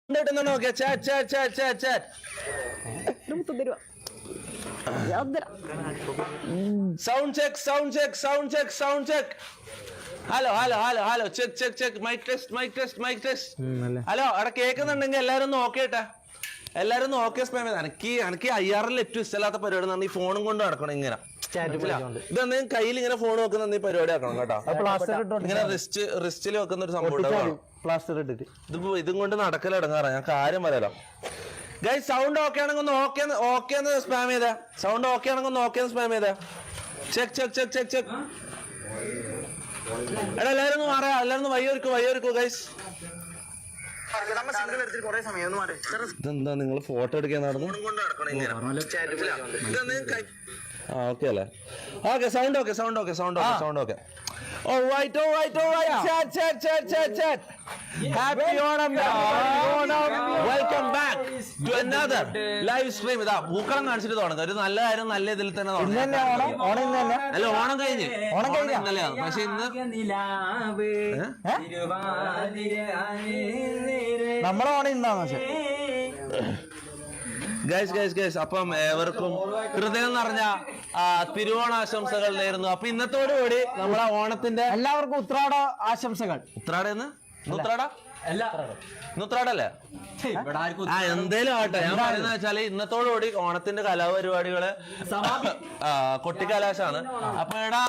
നോക്കിയ sound check sound check sound check sound check hello hello hello hello check check check mic test mic test mic test hello അവിടെ കേൾക്കുന്നുണ്ടെങ്കിൽ എല്ലാരും ഒന്ന് okay ഇട്ടാ എല്ലാരും ഒന്ന് okay spam ചെയ്ത് എനിക്ക് IRL ഏറ്റവും ഇഷ്ടമില്ലാത്ത പരിപാടി ഈ ഫോണും കൊണ്ട് നടക്കണം ഇങ്ങനെ ഇതെന്തെങ്കിലും കയ്യിൽ ഇങ്ങനെ ഫോൺ വെക്കുന്ന ഈ പരിപാടി ആക്കണം കേട്ടോ ഇങ്ങനെ റിസ്റ്റിൽ വെക്കുന്ന ഒരു സംഭവം പ്ലാസ്റ്റർ ഇട്ടിട്ട് ഇതും കൊണ്ട് നടക്കലടങ്ങാറാ ഞാൻ കാര്യം പറയാലോ ഗൈസ് സൗണ്ട് ഓക്കെ ആണെങ്കിൽ ഒന്ന് ഓക്കെ സ്പാം ചെയ്തേ സൗണ്ട് ഓക്കെ ആണെങ്കിൽ ഒന്ന് ഓക്കെ സ്പാം ചെയ്തേ check check check check check എടാ എല്ലാരും ഒന്ന് മാറാ എല്ലാരും ഒന്ന് വയ്യൊരുക്കൂ ഗൈസ് ഇതെന്താ നിങ്ങൾ ഫോട്ടോ എടുക്കാൻ നടന്നു ഓക്കെ അല്ലേ okay sound okay sound okay sound okay sound okay Alright. Chat. Happy Onam. Welcome back to another live stream. ഇതാ പൂക്കളം കാണിച്ചിട്ട് തുടങ്ങും ഒരു നല്ല കാര്യം നല്ല ഇതിൽ തന്നെ അല്ല ഓണം കഴിഞ്ഞ് ഇന്നലെയാണ് പക്ഷെ ഇന്ന് നമ്മളെ ഓണം ഇന്നാണ് പക്ഷെ ഗൈസ് അപ്പം ഏവർക്കും ഹൃദയം നിറഞ്ഞ തിരുവോണാശംസകൾ നേരുന്നു. അപ്പൊ ഇന്നത്തോടുകൂടി നമ്മളെ ഓണത്തിന്റെ എല്ലാവർക്കും ഉത്രാട ആശംസകൾ. ഉത്രാടല്ലേ എന്തേലും ആട്ടെ ഞാൻ പറയുന്നത് വെച്ചാല് ഇന്നത്തോടുകൂടി ഓണത്തിന്റെ കലാപരിപാടികള് കൊട്ടിക്കലാശാണ്. അപ്പൊ ഇവിടെ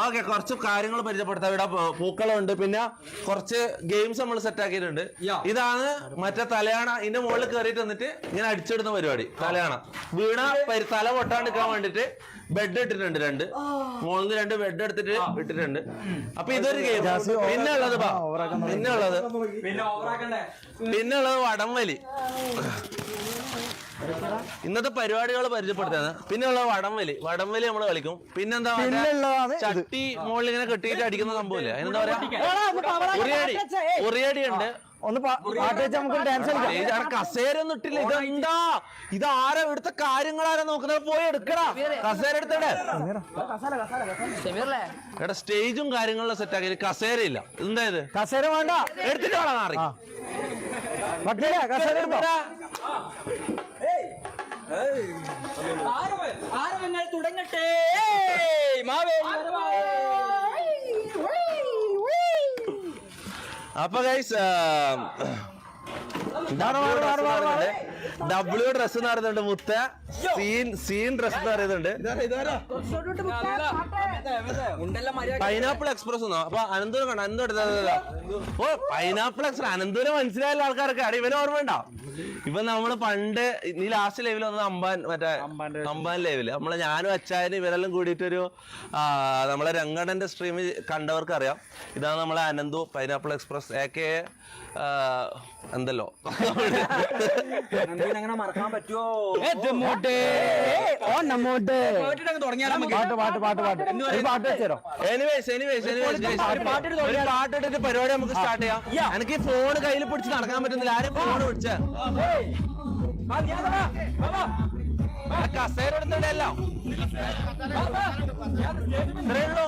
ഓക്കെ കുറച്ച് കാര്യങ്ങൾ പരിചയപ്പെടുത്താം. ഇവിടെ പൂക്കളുണ്ട്, പിന്നെ കുറച്ച് ഗെയിംസ് നമ്മൾ സെറ്റ് ആക്കിയിട്ടുണ്ട്. ഇതാണ് മറ്റേ തലയാണ, ഇതിന്റെ മുകളിൽ കയറിയിട്ട് വന്നിട്ട് ഇങ്ങനെ അടിച്ചിടുന്ന പരിപാടി. തലയാണ വീണ തല പൊട്ടാണ്ടിരിക്കാൻ വേണ്ടിട്ട് ബെഡ് ഇട്ടിട്ടുണ്ട്, മുകളിൽ 2 ബെഡ് എടുത്തിട്ട് ഇട്ടിട്ടുണ്ട്. അപ്പൊ ഇതൊരു ഗെയിം. പിന്നുള്ളത് വടംവലി. ഇന്നത്തെ പരിപാടികൾ പരിചയപ്പെടുത്താണ്. പിന്നെയുള്ള വടംവലി നമ്മൾ കളിക്കും. പിന്നെന്താ ചട്ടി മുകളിൽ ഇങ്ങനെ കെട്ടിയിട്ട് അടിക്കുന്ന സംഭവമില്ലേ, അതിനെന്താ പറയാ, ഉറിയടി ഉണ്ട്. കസേരൊന്നും ഇട്ടില്ല. ഇതെന്താ ഇതാരാ ഇവിടുത്തെ കാര്യങ്ങളാരാ നോക്കുന്നത്? പോയി എടുക്കടാ കസേര എടുത്തടെ. എടാ സ്റ്റേജും കാര്യങ്ങളും സെറ്റ് ആക്കി കസേര ഇല്ല. എന്തായത് കസേര വേണ്ട, എടുത്തിട്ട് വേണം മാറി തുടങ്ങട്ടെ. അപ്പൊ ഗൈസ് W ഡ്രസ് നടന്നുണ്ട്, മുത്ത സീൻ ഡ്രസ് എന്ന് പറയുന്നുണ്ട്. പൈനാപ്പിൾ എക്സ്പ്രസ് എന്നോ? അപ്പൊ അനന്തപുരം കണ്ടോ? അനന്തപുരം പൈനാപ്പിൾ എക്സ്പ്രസ് അനന്തപുരം മനസ്സിലായുള്ള ആൾക്കാരൊക്കെ അടി ഇവന് ഓർമ്മയുണ്ടോ? ഇപ്പൊ നമ്മള് പണ്ട് നീ ലാസ്റ്റ് ലൈവിൽ വന്നത് അമ്പാൻ ലൈവില് ഞാനും അച്ചായനും ഇവരെല്ലാം കൂടിയിട്ടൊരു നമ്മളെ രംഗണ്ണന്റെ സ്ട്രീം കണ്ടവർക്ക് അറിയാം. ഇതാണ് നമ്മളെ അനന്തു പൈനാപ്പിൾ എക്സ്പ്രസ് AKA എന്തല്ലോ അങ്ങനെ മറക്കാൻ പറ്റുമോ? പാട്ടിട്ട് പരിപാടി നമുക്ക് സ്റ്റാർട്ട് ചെയ്യാം. എനിക്ക് ഫോൺ കയ്യിൽ പിടിച്ച് നടക്കാൻ പറ്റുന്നില്ല. ആരും ഫോൺ പിടിച്ച കസേര എടുത്തിട്ടല്ലോ ഇത്രേ ഉള്ളൂ.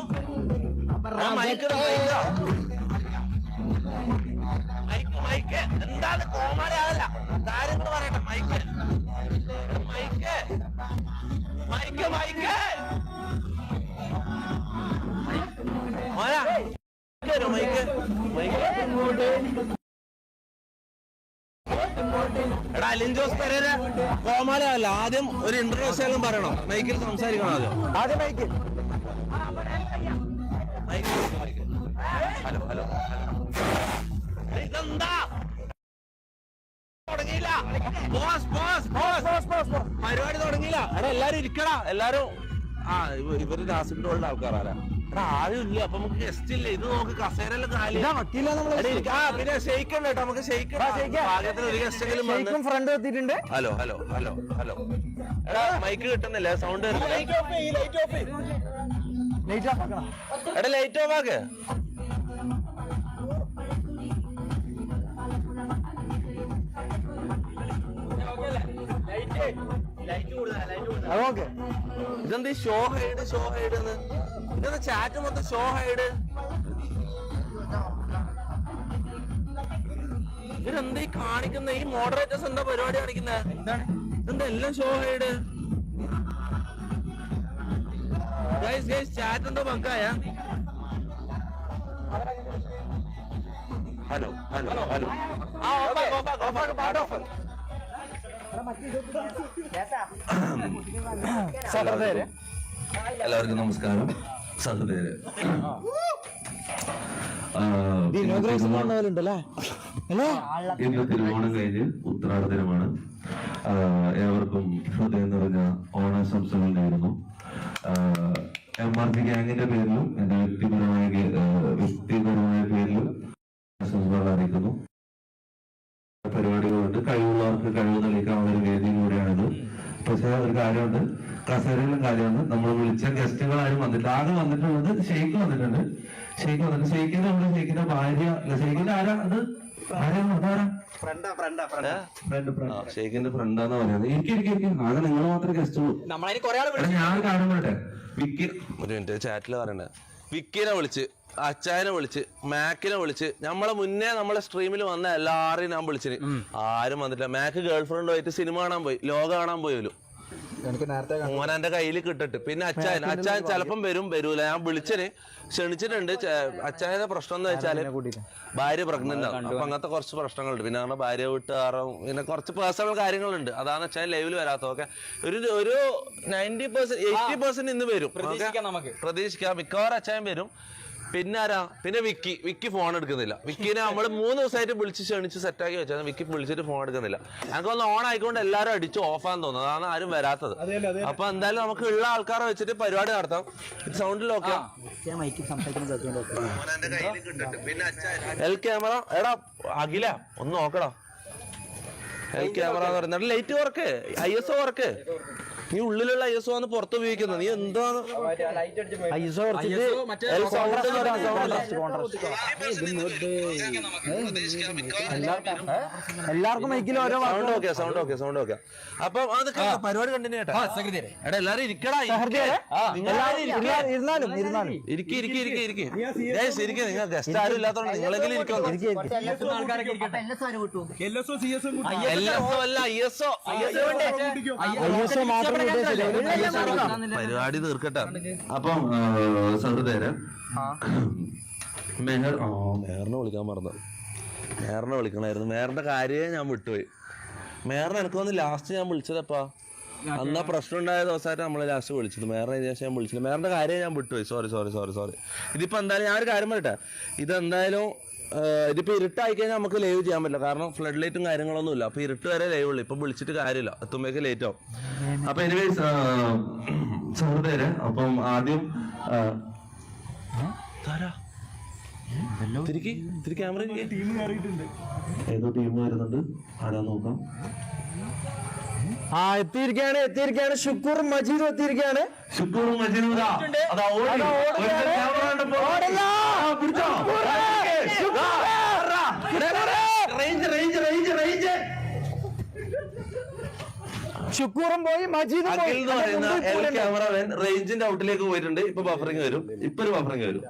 മൈക്ക് എന്താണ് കോമാളിയാകല്ല, കാര്യങ്ങൾ പറയട്ടെ. മൈക്ക് എടാ അലിൻ ജോസ് പെരേര കോമാളിയാകല്ല. ആദ്യം ഒരു ഇൻട്രൊഡക്ഷൻ പറയണം, മൈക്കിൽ സംസാരിക്കണം. ആദ്യം മൈക്ക്. ഹലോ ഇതെന്താ തുടങ്ങിയില്ല, പരിപാടി തുടങ്ങിയില്ല. എടാ എല്ലാരും ഇരിക്കടാ, എല്ലാരും. ഇവര് നാസിന്റെ ആൾക്കാരാ. ആരും ഇല്ല, അപ്പൊ നമുക്ക് ഗസ്റ്റ് ഇല്ല. ഇത് നോക്ക് കസേരല്ല കാലി. പിന്നെ ഷെയ്ക്കണ്ട കേട്ടോ, നമുക്ക് ഷെയ്ക്ക് ഒരു ഗസ്റ്റെങ്കിലും ഫ്രണ്ട് എത്തിയിട്ടുണ്ട്. ഹലോ എടാ മൈക്ക് കിട്ടുന്നില്ല, സൗണ്ട് എടാ ലൈറ്റ് ഓഫ് ആക്ക്. ഇതെന്ത് ഷോ ഹൈഡ് ഇതെന്താ ചാറ്റ് മൊത്തം ഷോ ഹൈഡ്. ഇവരെന്താ ഈ കാണിക്കുന്ന ഈ മോഡറേറ്റേഴ്സ് എന്താ പരിപാടി കാണിക്കുന്നത്? എന്താ എല്ലാം ഷോ ഹൈഡ്? ചാറ്റ് എന്തോ ബങ്കായ. Hello hello hello. എല്ലാവർക്കും നമസ്കാരം. സഹൃദയരെ, ഇന്ന് തിരുവോണം കഴിഞ്ഞ് ഉത്രാട ദിനമാണ്. ഏവർക്കും ഹൃദയം നിറഞ്ഞ ഓണാശംസകൾ നേരുന്നു. MRP ഗ്യാങ്ങിന്റെ പേരിലും എന്റെ വ്യക്തിപരമായ പേരിലും ആശംസകൾ അറിയിക്കുന്നു. പരിപാടികളുണ്ട്, കഴിവുള്ളവർക്ക് കഴിവ് തെളിയിക്കാനുള്ള ഒരു വേദിയിലൂടെയാണിത്. പക്ഷേ ഒരു കാര്യമുണ്ട്, കസേരയിലും കാര്യമാണ്. നമ്മൾ വിളിച്ച ഗസ്റ്റുകൾ ആരും വന്നിട്ടില്ല. ആകെ വന്നിട്ടുള്ളത് ഷെയ്ഖ് വന്നിട്ടുണ്ട്. ഷെയ്ഖിന്റെ ഭാര്യ, ഷെയ്ഖിന്റെ ആരാ അത്? ഷെയ്ഖിന്റെ ഫ്രണ്ടാന്ന് പറയുന്നത്. ഇരിക്കും ആകെ നിങ്ങൾ മാത്രമേ ഗസ്റ്റ്. ഞാൻ കാണുമ്പോട്ടെ വിക്കി ഒരു മിനിറ്റ് ചാറ്റിൽ പറയണേ. വിക്കിനെ വിളിച്ച്, അച്ചായനെ വിളിച്ച്, മാക്കിനെ വിളിച്ച്, നമ്മളെ മുന്നേ നമ്മളെ സ്ട്രീമിൽ വന്ന എല്ലാരെയും ഞാൻ വിളിച്ചിന്. ആരും വന്നിട്ടില്ല. മാക്ക് ഗേൾഫ്രണ്ട് പോയിട്ട് സിനിമ കാണാൻ പോയി, ലോക കാണാൻ പോയല്ലോ. മോനെ എന്റെ കയ്യിൽ കിട്ടിട്ട്. പിന്നെ അച്ചായൻ ചിലപ്പം വരൂല. ഞാൻ വിളിച്ചന്, ക്ഷണിച്ചിട്ടുണ്ട്. അച്ചായന്റെ പ്രശ്നം എന്ന് വെച്ചാല് ഭാര്യ പ്രഗ്നന്റ് ആണ്. അപ്പൊ അങ്ങനത്തെ കുറച്ച് പ്രശ്നങ്ങളുണ്ട്. പിന്നെ പറഞ്ഞ ഭാര്യ വീട്ടുകാരും പിന്നെ കുറച്ച് പേഴ്സണൽ കാര്യങ്ങളുണ്ട്. അതാണ് അച്ചായൻ ലൈവിൽ വരാത്തതൊക്കെ. ഒരു 90% 80% ഇന്ന് വരും. പ്രതീക്ഷിക്കാം. മിക്കവാറും അച്ചായൻ വരും. പിന്നെ ആരാ? പിന്നെ വിക്കി ഫോൺ എടുക്കുന്നില്ല. വിക്കിനെ നമ്മള് 3 ദിവസമായിട്ട് വിളിച്ച് ക്ഷണിച്ച് സെറ്റാക്കി വെച്ചാൽ വിക്കി വിളിച്ചിട്ട് ഫോൺ എടുക്കുന്നില്ല. ഞങ്ങൾക്കൊന്ന് ഓൺ ആയിക്കൊണ്ട് എല്ലാവരും അടിച്ച് ഓഫാന്ന് തോന്നുന്നു. അതാണ് ആരും വരാത്തത്. അപ്പൊ എന്തായാലും നമുക്ക് ഉള്ള ആൾക്കാരെ വെച്ചിട്ട് പരിപാടി നടത്താം. സൗണ്ടിലൊക്കെ എൽ ക്യാമറ. എടാ അഖില ഒന്ന് നോക്കടാ. എൽ ക്യാമറ എന്ന് പറയുന്നത് ലൈറ്റ് വർക്ക്, ISO വർക്ക്. നീ ഉള്ളിലുള്ള ISO ആണ് പുറത്ത് ഉപയോഗിക്കുന്നത്. നീ എന്താണ് എല്ലാവർക്കും മൈക്കിൽ ഓരോ സൗണ്ട് ഓക്കെ. അപ്പം അത് പരിപാടി കണ്ടിന്യൂ ചെയ്യട്ടെ. എടാ എല്ലാരും ഇരിക്കടാ. ഇരുന്നാലും ഇരിക്കും. നിങ്ങൾ ഗസ്റ്റ് ആരും ഇല്ലാത്തോണ്ട് നിങ്ങളെങ്കിലും ഇരിക്കും. പരിപാടി തീർക്കട്ടെ. അപ്പം സഹൃദയരെ, മേഹറിനെ വിളിക്കാൻ മറന്നു. മേഹറിനെ വിളിക്കണമായിരുന്നു. മേഹറിന്റെ കാര്യമേ ഞാൻ വിട്ടുപോയി. മേഹറിനെ എനിക്ക് വന്ന് ലാസ്റ്റ് ഞാൻ വിളിച്ചതപ്പാ അന്നാ പ്രശ്നം ഉണ്ടായ ദിവസമായിട്ട് നമ്മളെ ലാസ്റ്റ് വിളിച്ചത്. മേഹറിനെ ശേഷം ഞാൻ വിളിച്ചില്ല. മേഹറിന്റെ കാര്യം ഞാൻ വിട്ടുപോയി. സോറി. ഇതിപ്പോ എന്തായാലും ഞാൻ ഒരു കാര്യം പറയട്ടെ. ഇതെന്തായാലും ഇതിപ്പോ ഇരുട്ടായി കഴിഞ്ഞാൽ നമുക്ക് ലൈവ് ചെയ്യാൻ പറ്റില്ല. കാരണം ഫ്ലഡ് ലൈറ്റും കാര്യങ്ങളൊന്നും ഇല്ല. അപ്പൊ ഇരുട്ട് വരെ ലൈവ് ഉള്ളു. ഇപ്പൊ വിളിച്ചിട്ട് കാര്യമില്ല, എത്തുമ്പോഴേക്ക് ലേറ്റ് ആവും. അപ്പൊ എനിവേസ് സഹൃദയരെ, അപ്പം ആദ്യം ക്യാമറ ഏതോ ടീം വരുന്നുണ്ട്. ആരാ നോക്കാം. എത്തിയിരിക്കുകയാണ്. ഷുക്കൂർ മജീദും എത്തിയിരിക്കുകയാണ്. ഷുക്കൂറും പോയി, മജീദും പോയി. ക്യാമറമാൻ റേഞ്ചിന്റെ ഔട്ടിലേക്ക് പോയിട്ടുണ്ട്. ഇപ്പൊ ബഫറിങ് വരും. ഇപ്പൊ ഒരു ബഫറിങ് വരും.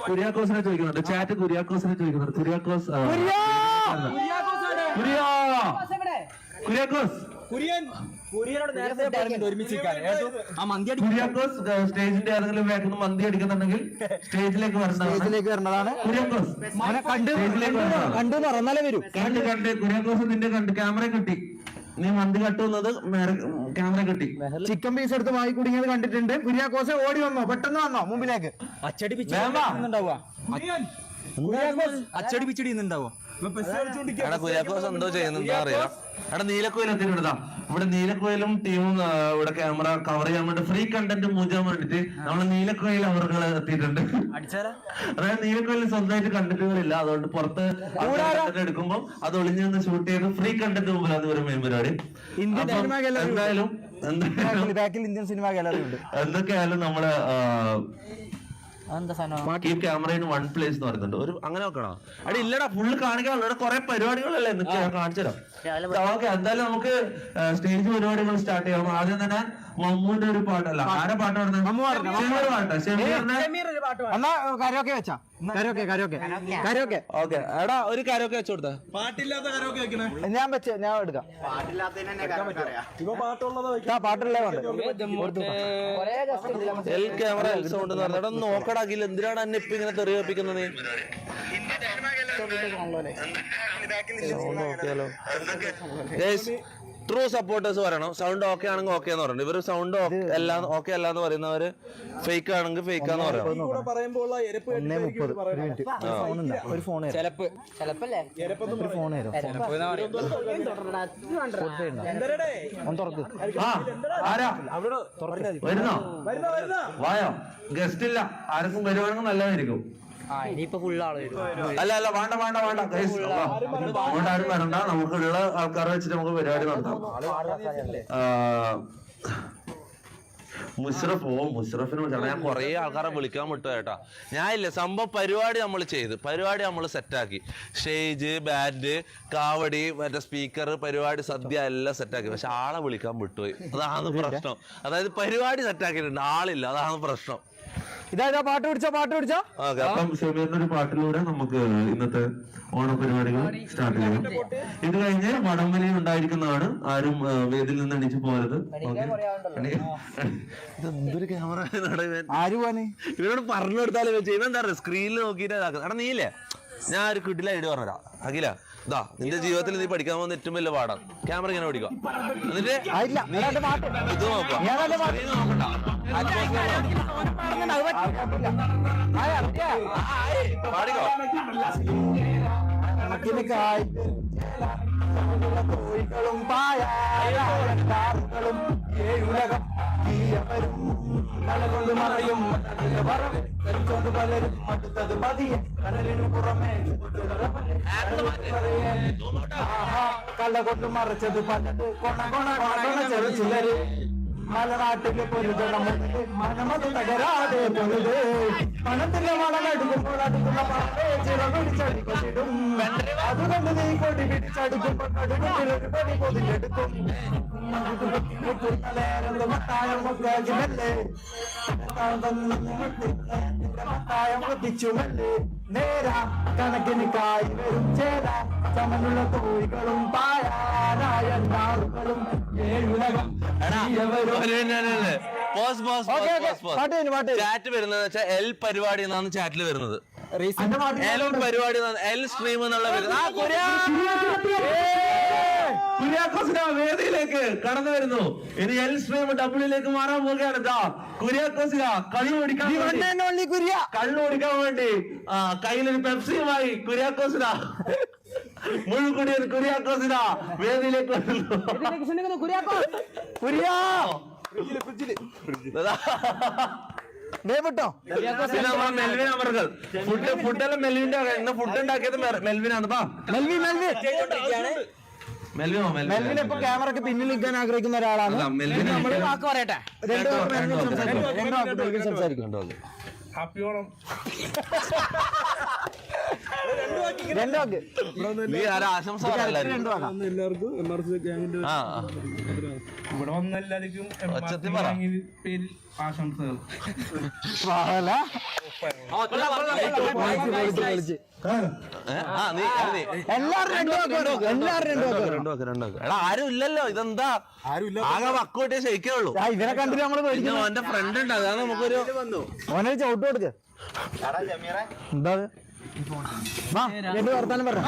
കുര്യാക്കോസിനെ ചോദിക്കുന്നുണ്ട്. ചാറ്റ് കുര്യാക്കോസിനെ ചോദിക്കുന്നുണ്ട്. കുര്യാക്കോസ് സ്റ്റേജിന്റെ ഏതെങ്കിലും വേഗം മന്തി അടിക്കുന്നുണ്ടെങ്കിൽ സ്റ്റേജിലേക്ക് വരേണ്ടതാണ്. കണ്ടു പറഞ്ഞാലേ വരൂ. കണ്ട് കുര്യാക്കോസ് നിന്റെ ക്യാമറ കിട്ടി. നീ മന്തി കട്ടുന്നത് ക്യാമറ കിട്ടി. ചിക്കൻ പീസ് എടുത്ത് വായി കുടുങ്ങിയത് കണ്ടിട്ടുണ്ട്. കുര്യാക്കോസ് ഓടി വന്നോ, പെട്ടെന്ന് വന്നോ മുമ്പിലേക്ക്. അച്ചടി പിച്ചടി ഉണ്ടാവുക. കുര്യാക്കോസ് എന്തോ ചെയ്യുന്നുണ്ടോ അറിയാം. എടാ നീലക്കോയിൽ എത്തിയിട്ടുണ്ടാ. ഇവിടെ നീലക്കോയിലും ടീമും ഇവിടെ ക്യാമറ കവർ ചെയ്യാൻ വേണ്ടി ഫ്രീ കണ്ടന്റ് മൂച്ചാൻ വേണ്ടിട്ട് നമ്മള് നീലക്കോയിൽ അവർക്ക് എത്തിയിട്ടുണ്ട്. അതായത് നീലക്കോയിൽ സ്വന്തമായിട്ട് കണ്ടന്റുകളില്ല. അതുകൊണ്ട് പുറത്ത് എടുക്കുമ്പോൾ അത് ഒളിഞ്ഞു നിന്ന് ഷൂട്ട് ചെയ്ത് ഫ്രീ കണ്ടന്റ് മുമ്പിലാണ് ഒരു മെയിൻ പരിപാടി. എന്തായാലും ഇന്ത്യൻ സിനിമ ഗാലറി ഉണ്ട്. എന്തൊക്കെയായാലും നമ്മള് ക്യാമറ ഇൻ വൺ പ്ലേസ് എന്ന് പറയുന്നുണ്ട്. ഒരു അങ്ങനെ നോക്കണോ? അവിടെ ഇല്ലടാ, ഫുള്ള് കാണിക്കാനുള്ള ഇവിടെ കുറെ പരിപാടികളല്ലേ കാണിച്ചു തരാം. ഓക്കെ, എന്തായാലും നമുക്ക് സ്റ്റേജ് പരിപാടികൾ സ്റ്റാർട്ട് ചെയ്യാം. ആദ്യം തന്നെ മമ്മൂന്റെ ഒരു പാട്ടല്ല, ആരെ പാട്ട് പാടുന്നത്? ഷമീർ പാട്ടാ. ഷമീറിന്റെ എന്നാ കരോക്കെ വെച്ചാ, കരോക്കെ ഓക്കെ. എടാ ഒരു കരോക്കെ വെച്ചു കൊടുത്ത ഞാൻ എടുക്കാം. പാട്ടുള്ളേ എൽ ക്യാമറ എൽ സൗണ്ട് എന്ന് പറഞ്ഞാൽ നോക്കടാക്കില്ല. എന്തിനാണ് എന്നെ ഇപ്പൊ ഇങ്ങനെ തെറി വെപ്പിക്കുന്നത് നീ? നോക്കിയാലോ ട്രൂ സപ്പോർട്ടേഴ്സ് പറയണം സൗണ്ട് ഓക്കെ ആണെങ്കിൽ ഓക്കെ എന്ന് പറയണം. ഇവര് സൗണ്ട് എല്ലാം ഓക്കെ അല്ല എന്ന് പറയുന്നവര് ഫേക്ക് ആണെങ്കിൽ ഫേക്ക് ആന്ന് പറയണം. ഒരു ഫോൺ വരുന്നോ? വായോ? ഗസ്റ്റ് ഇല്ല, ആർക്കും വരുവാണെങ്കിൽ നല്ലതായിരിക്കും. ഇനിയിപ്പോ ഫുൾ ആള് വരും. അല്ല വേണ്ട അങ്ങോട്ട് ആരും വരണ്ട. നമുക്കുള്ള ആൾക്കാരെ വെച്ചിട്ട് നമുക്ക് പരിപാടി നടത്താം. മുഷറഫിനെ വിളിച്ചാണ്. ഞാൻ കുറെ ആൾക്കാരെ വിളിക്കാൻ വിട്ടു കേട്ടാ. ഞാൻ ഇല്ല സംഭവം പരിപാടി നമ്മൾ സെറ്റാക്കി. സ്റ്റേജ്, ബാൻഡ്, കാവടി, മറ്റേ സ്പീക്കർ, പരിപാടി, സദ്യ എല്ലാം സെറ്റാക്കി. പക്ഷെ ആളെ വിളിക്കാൻ വിട്ടുപോയി. അതാണ് പ്രശ്നം. അതായത് പരിപാടി സെറ്റാക്കിയിട്ടുണ്ട്, ആളില്ല, അതാണ് പ്രശ്നം. ഇതാ പാട്ട് പിടിച്ചോ. ഓക്കെ, അപ്പം ഷമീറിന്റെ ഒരു പാട്ടിലൂടെ നമുക്ക് ഇന്നത്തെ ഓണപരിപാടികൾ സ്റ്റാർട്ട് ചെയ്യാം. ഇത് കഴിഞ്ഞ് വടംവലി ഉണ്ടായിരിക്കുന്നതാണ്. ആരും വേദിയിൽ നിന്ന് എണീച്ച് പോകരുത്. ഇതെന്തൊരു ക്യാമറ ഇവരോട് പറഞ്ഞു കൊടുത്താലും വെച്ച് ഇവൻ എന്താ പറയുക സ്ക്രീനിൽ നോക്കിയിട്ട് ഇതാക്കുന്നത്. എടാ നീയില്ലേ, ഞാൻ ഒരു കിട്ടില്ല ഐഡിയ പറഞ്ഞുതരാം. അഖില, ഇതാ നിന്റെ ജീവിതത്തിൽ നീ പഠിക്കാൻ പോകുന്ന ഏറ്റവും വലിയ പാടാണ് ക്യാമറ ഇങ്ങനെ പഠിക്കുക. എന്നിട്ട് ഇത് നോക്കാം, പാടിക്കോ. കോഴികളും പായാറുകളും ഏഴുലകം കൊണ്ട് മറയും കൊണ്ട് പലരും അടുത്തത് പതിയെ കടലിനു പുറമേ കള്ള കൊണ്ട് മറച്ചത് പലത് ചിലര് മലനാട്ടില് പൊരുതണം മനമത് തകരാതെ പൊരുത് പണത്തിന്റെ മണമെടുക്കുമ്പോൾ അടുക്കുന്ന പണത്തെ ചിറപിടിച്ചടിക്കത്തിടും. അതുകൊണ്ട് നീ കൊടി പിടിച്ചടുക്കുമ്പോൾ കടുകുട്ടിലൊരു പണി പൊതിഞ്ഞെടുക്കും. മത്തായം കൊത്തിച്ചുമല്ലേ നേരാ കണക്കിന് കായ് വരും ചേര ചമനുള്ള കോഴികളും പായാറുകളും ഏഴുലകം ചാറ്റ് വരുന്നത് വെച്ചാൽ എൽ പരിപാടി എന്നാണ് ചാറ്റിൽ വരുന്നത്. എൽ പരിപാടി എൽ സ്ട്രീം എന്നുള്ള വേദിയിലേക്ക് കടന്നു വരുന്നു. ഇനി എൽ സ്ട്രീം ഡബ്ല്യൂലേക്ക് മാറാൻ പോവുകയാണ്. കുര്യാക്കോസിന കള്ളു കുടിക്കാൻ വേണ്ടി കയ്യിലൊരു പെപ്സിയുമായി കുര്യാക്കോസിന മുഴുകുടിയൻ കുര്യാക്കോസിന വേദിയിലേക്ക് വരുന്നു. മെൽവിൻ അമർകൾ ഫുഡെല്ലാം മെൽവിന്റെ ഇന്ന് ഫുഡ് ഉണ്ടാക്കിയത് മെൽവിനാണ്. മെൽവിൻ ഇപ്പൊ ക്യാമറക്ക് പിന്നിൽ നിൽക്കാൻ ആഗ്രഹിക്കുന്ന ഒരാളാണ്. പറയട്ടെ, സംസാരിക്കും. ആശംസ ഇവിടെ വന്ന എല്ലാവർക്കും പേരിൽ ആശംസകൾ. ആരും ഇല്ലല്ലോ, ഇതെന്താ ആകെ വക്കോട്ടേ ശയിക്കുള്ളൂ. ഇവരെ കണ്ടിട്ട് നമ്മള് എന്റെ ഫ്രണ്ട് ഉണ്ട്, അതാണ് നമുക്കൊരു ഓനൊരു ചവിട്ട് കൊടുക്ക. എന്താ വർത്താനം പറഞ്ഞ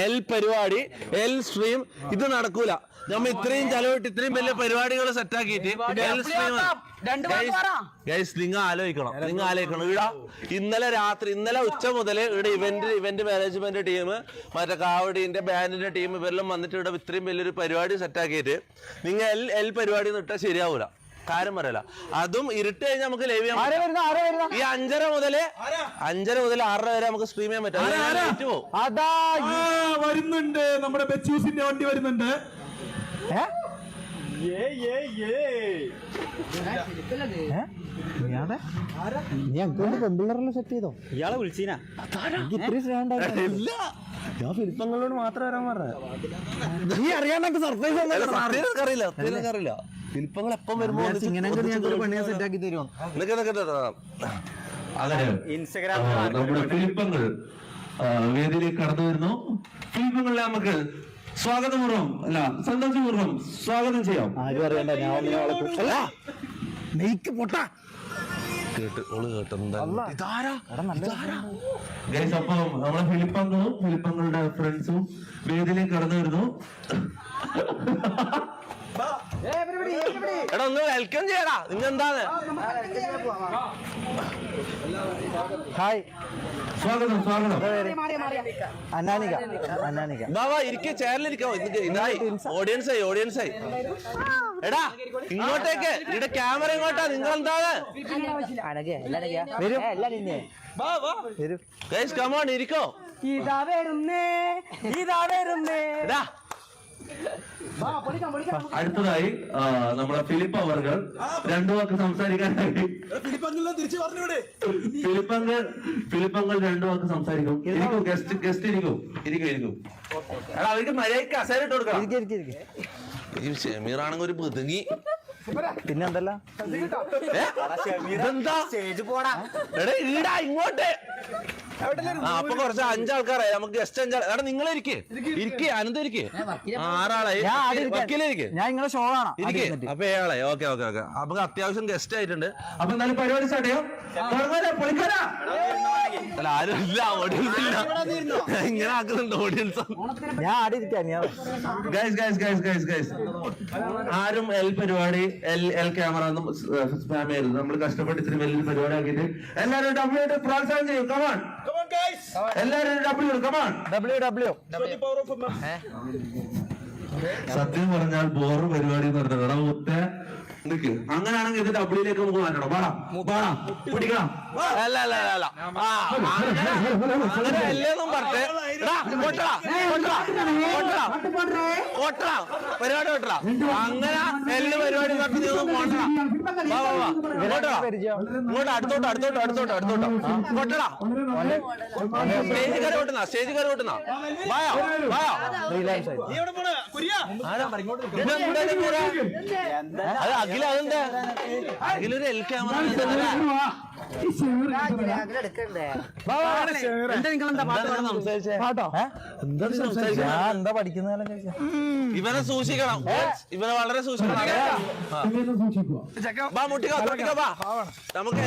എൽ പരിപാടി, എൽ സ്ട്രീം ഇത് നടക്കൂല. നമ്മ ഇത്രയും ചെലവിട്ട് ഇത്രയും വലിയ പരിപാടികൾ സെറ്റാക്കിയിട്ട് എൽ സ്ട്രീം നിങ്ങൾ ആലോചിക്കണം. ഇവിടെ ഇന്നലെ ഉച്ച മുതൽ ഇവിടെ ഇവന്റ് മാനേജ്മെന്റ് ടീം, മറ്റേ കാവടിന്റെ ബാൻഡിന്റെ ടീം ഇവരെല്ലാം വന്നിട്ട് ഇവിടെ ഇത്രയും വലിയൊരു പരിപാടി സെറ്റാക്കിയിട്ട് നിങ്ങൾ എൽ പരിപാടി ഇട്ടാൽ ശരിയാവൂല. കാര്യം പറയല. അതും ഇരുട്ട് കഴിഞ്ഞാൽ നമുക്ക് ലൈവ് ചെയ്യാൻ പറ്റും. ഈ 5:30 മുതൽ 6:30 വരെ നമുക്ക് സ്ട്രീം ചെയ്യാൻ പറ്റും. വരുന്നുണ്ട്, നമ്മുടെ ബെച്ചൂസിന്റെ വണ്ടി വരുന്നുണ്ട്. പെൺപിള്ളേരെല്ലാം സെറ്റ് ചെയ്തോ? ഇയാളെ വിളിച്ചീനാ? ഞാൻ ഫിലിപ്പങ്ങളോട് മാത്രം വരാൻ പറഞ്ഞ. നീ അറിയാണ്ടൊക്കെ സർപ്രൈസ് അറിയില്ല. ശില്പങ്ങൾ എപ്പം വരുമ്പോ പെണ്ണിനെ സെറ്റ് ആക്കി തരുമോ? അങ്ങനെ നമ്മുടെ ഫിലിപ്പങ്ങൾ വേദിയിലേക്ക് കടന്നു വരുന്നു. ഫിലിപ്പങ്ങളെ നമുക്ക് സ്വാഗതപൂർവ്വം അല്ല സന്തോഷപൂർവ്വം സ്വാഗതം ചെയ്യാം. ആരും അറിയണ്ട, ഞാൻ നെയ്ക്ക് പൊട്ടാ ഗൈസ്, അപ്പം നമ്മളെ ഫിലിപ്പങ്ങളുടെ ഫ്രണ്ട്സും വേദിയിലേക്ക് കടന്നു വരുന്നു. എടാ ഒന്ന് വെൽക്കം ചെയ്യടാ. നിങ്ങൾ എന്താണ്? ഹായ്, സ്വാഗതം സ്വാഗതം. അനാനിക. ബാബാ ഇരിക്കെ, ചേർലിരിക്കോ. ഇതായി ഓഡിയൻസ് ആയി. എടാ ഇങ്ങോട്ടേക്ക്, ഇവിടെ ക്യാമറ ഇങ്ങോട്ടാ. നിങ്ങൾ എന്താണ്? ഗൈസ് കം ഓൺ, ഇരിക്കോ. ഇതാ വരുന്നേ. എടാ അടുത്തതായി നമ്മുടെ ഫിലിപ്പ് അവർകൾ രണ്ടു വാക്ക് സംസാരിക്കാനായി ഫിലിപ്പങ്ങൾ രണ്ടു വാക്ക് സംസാരിക്കും. ഇരിക്കൂ ഗസ്റ്റ് ഇരിക്കൂ. എടാ അവർക്ക് മര്യാദക്ക് അസൈനിട്ട് കൊടുക്കണം. ഈ ഷമീറാണെങ്കിൽ ഒരു പുതുങ്ങി. പിന്നെന്തല്ല ഇതെന്താ? എടാ ഈടാ ഇങ്ങോട്ട്. അപ്പൊ കുറച്ച് 5 ആൾക്കാരായി. നമുക്ക് ഗസ്റ്റ് 5 ആൾ. എടാ നിങ്ങൾ ഇരിക്കേ അനന്ത ഇരിക്കേ. 6 ആളായി. വക്കീലിരിക്കേ. ഞാൻ നിങ്ങളെ ഷോ കാണാം. ഇരിക്കേ. അപ്പൊ 7 ആളായി. ഓക്കെ. അപ്പൊ അത്യാവശ്യം ഗസ്റ്റ് ആയിട്ടുണ്ട്. അപ്പൊ എന്നാലും പരിപാടി സ്റ്റാർട്ട് ചെയ്യാം. അല്ല ആരും ഇല്ല, ഓഡിയൻസ് ഇല്ല. ഇങ്ങനെ ആക്കുന്നുണ്ട് ഓഡിയൻസ്. ഞാൻ ആടി ഇരിക്കാൻ. ഗൈസ് ആരും എൽ പരിപാടി എൽ ക്യാമറ ഒന്നും സ്പാം ചെയ്യരുത്. നമ്മൾ കഷ്ടപ്പെട്ട് ഇത്തിരി വലിയ പരിപാടി ആക്കിയിട്ട് എല്ലാവരും ഡബ്ല്യൂ പ്രോത്സാഹനം ചെയ്യും. കമാൺ എല്ലാവരും ഡബ്ല്യൂ. സത്യം പറഞ്ഞാൽ ബോറ് പരിപാടി നടത്തണം. നിക്ക്, അങ്ങനെയാണെങ്കിൽ ഇത് ഡബ്ല്യൂയിലേക്ക് നമുക്ക് മാറ്റണം. പിടിക്കണം. അല്ല അങ്ങനെ അല്ലേന്നും പറഞ്ഞേ. പരിപാടി കൊട്ടറ. അങ്ങനെ എല്ലാം പരിപാടി നടത്തി നീ ഒന്നും പോട്ടടാ. ഇങ്ങോട്ട് അടുത്തോട്ടോ കൊട്ടടാ. സ്റ്റേജ് കയറി കൊട്ടുന്ന വായോ. അത് അഖിലെന്താ? അഖിലൊരു എൽ ക്യാമറ. എന്താ പഠിക്കുന്ന ഇവനെ സൂക്ഷിക്കണം. ഇവനെ വളരെ സൂക്ഷിക്കണം. മുട്ടിക്കോ. നമുക്ക്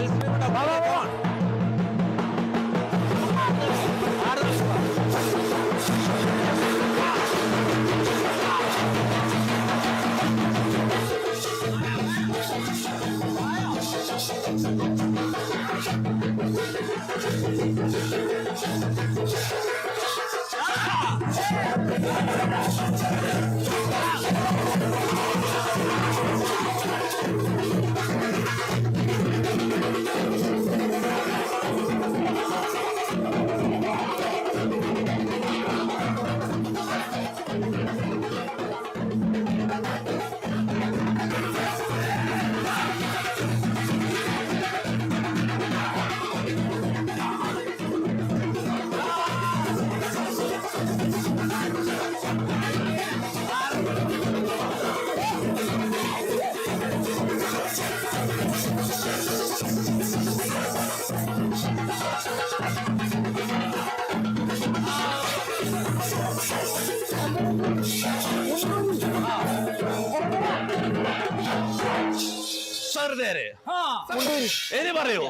ഇനി പറയൂ.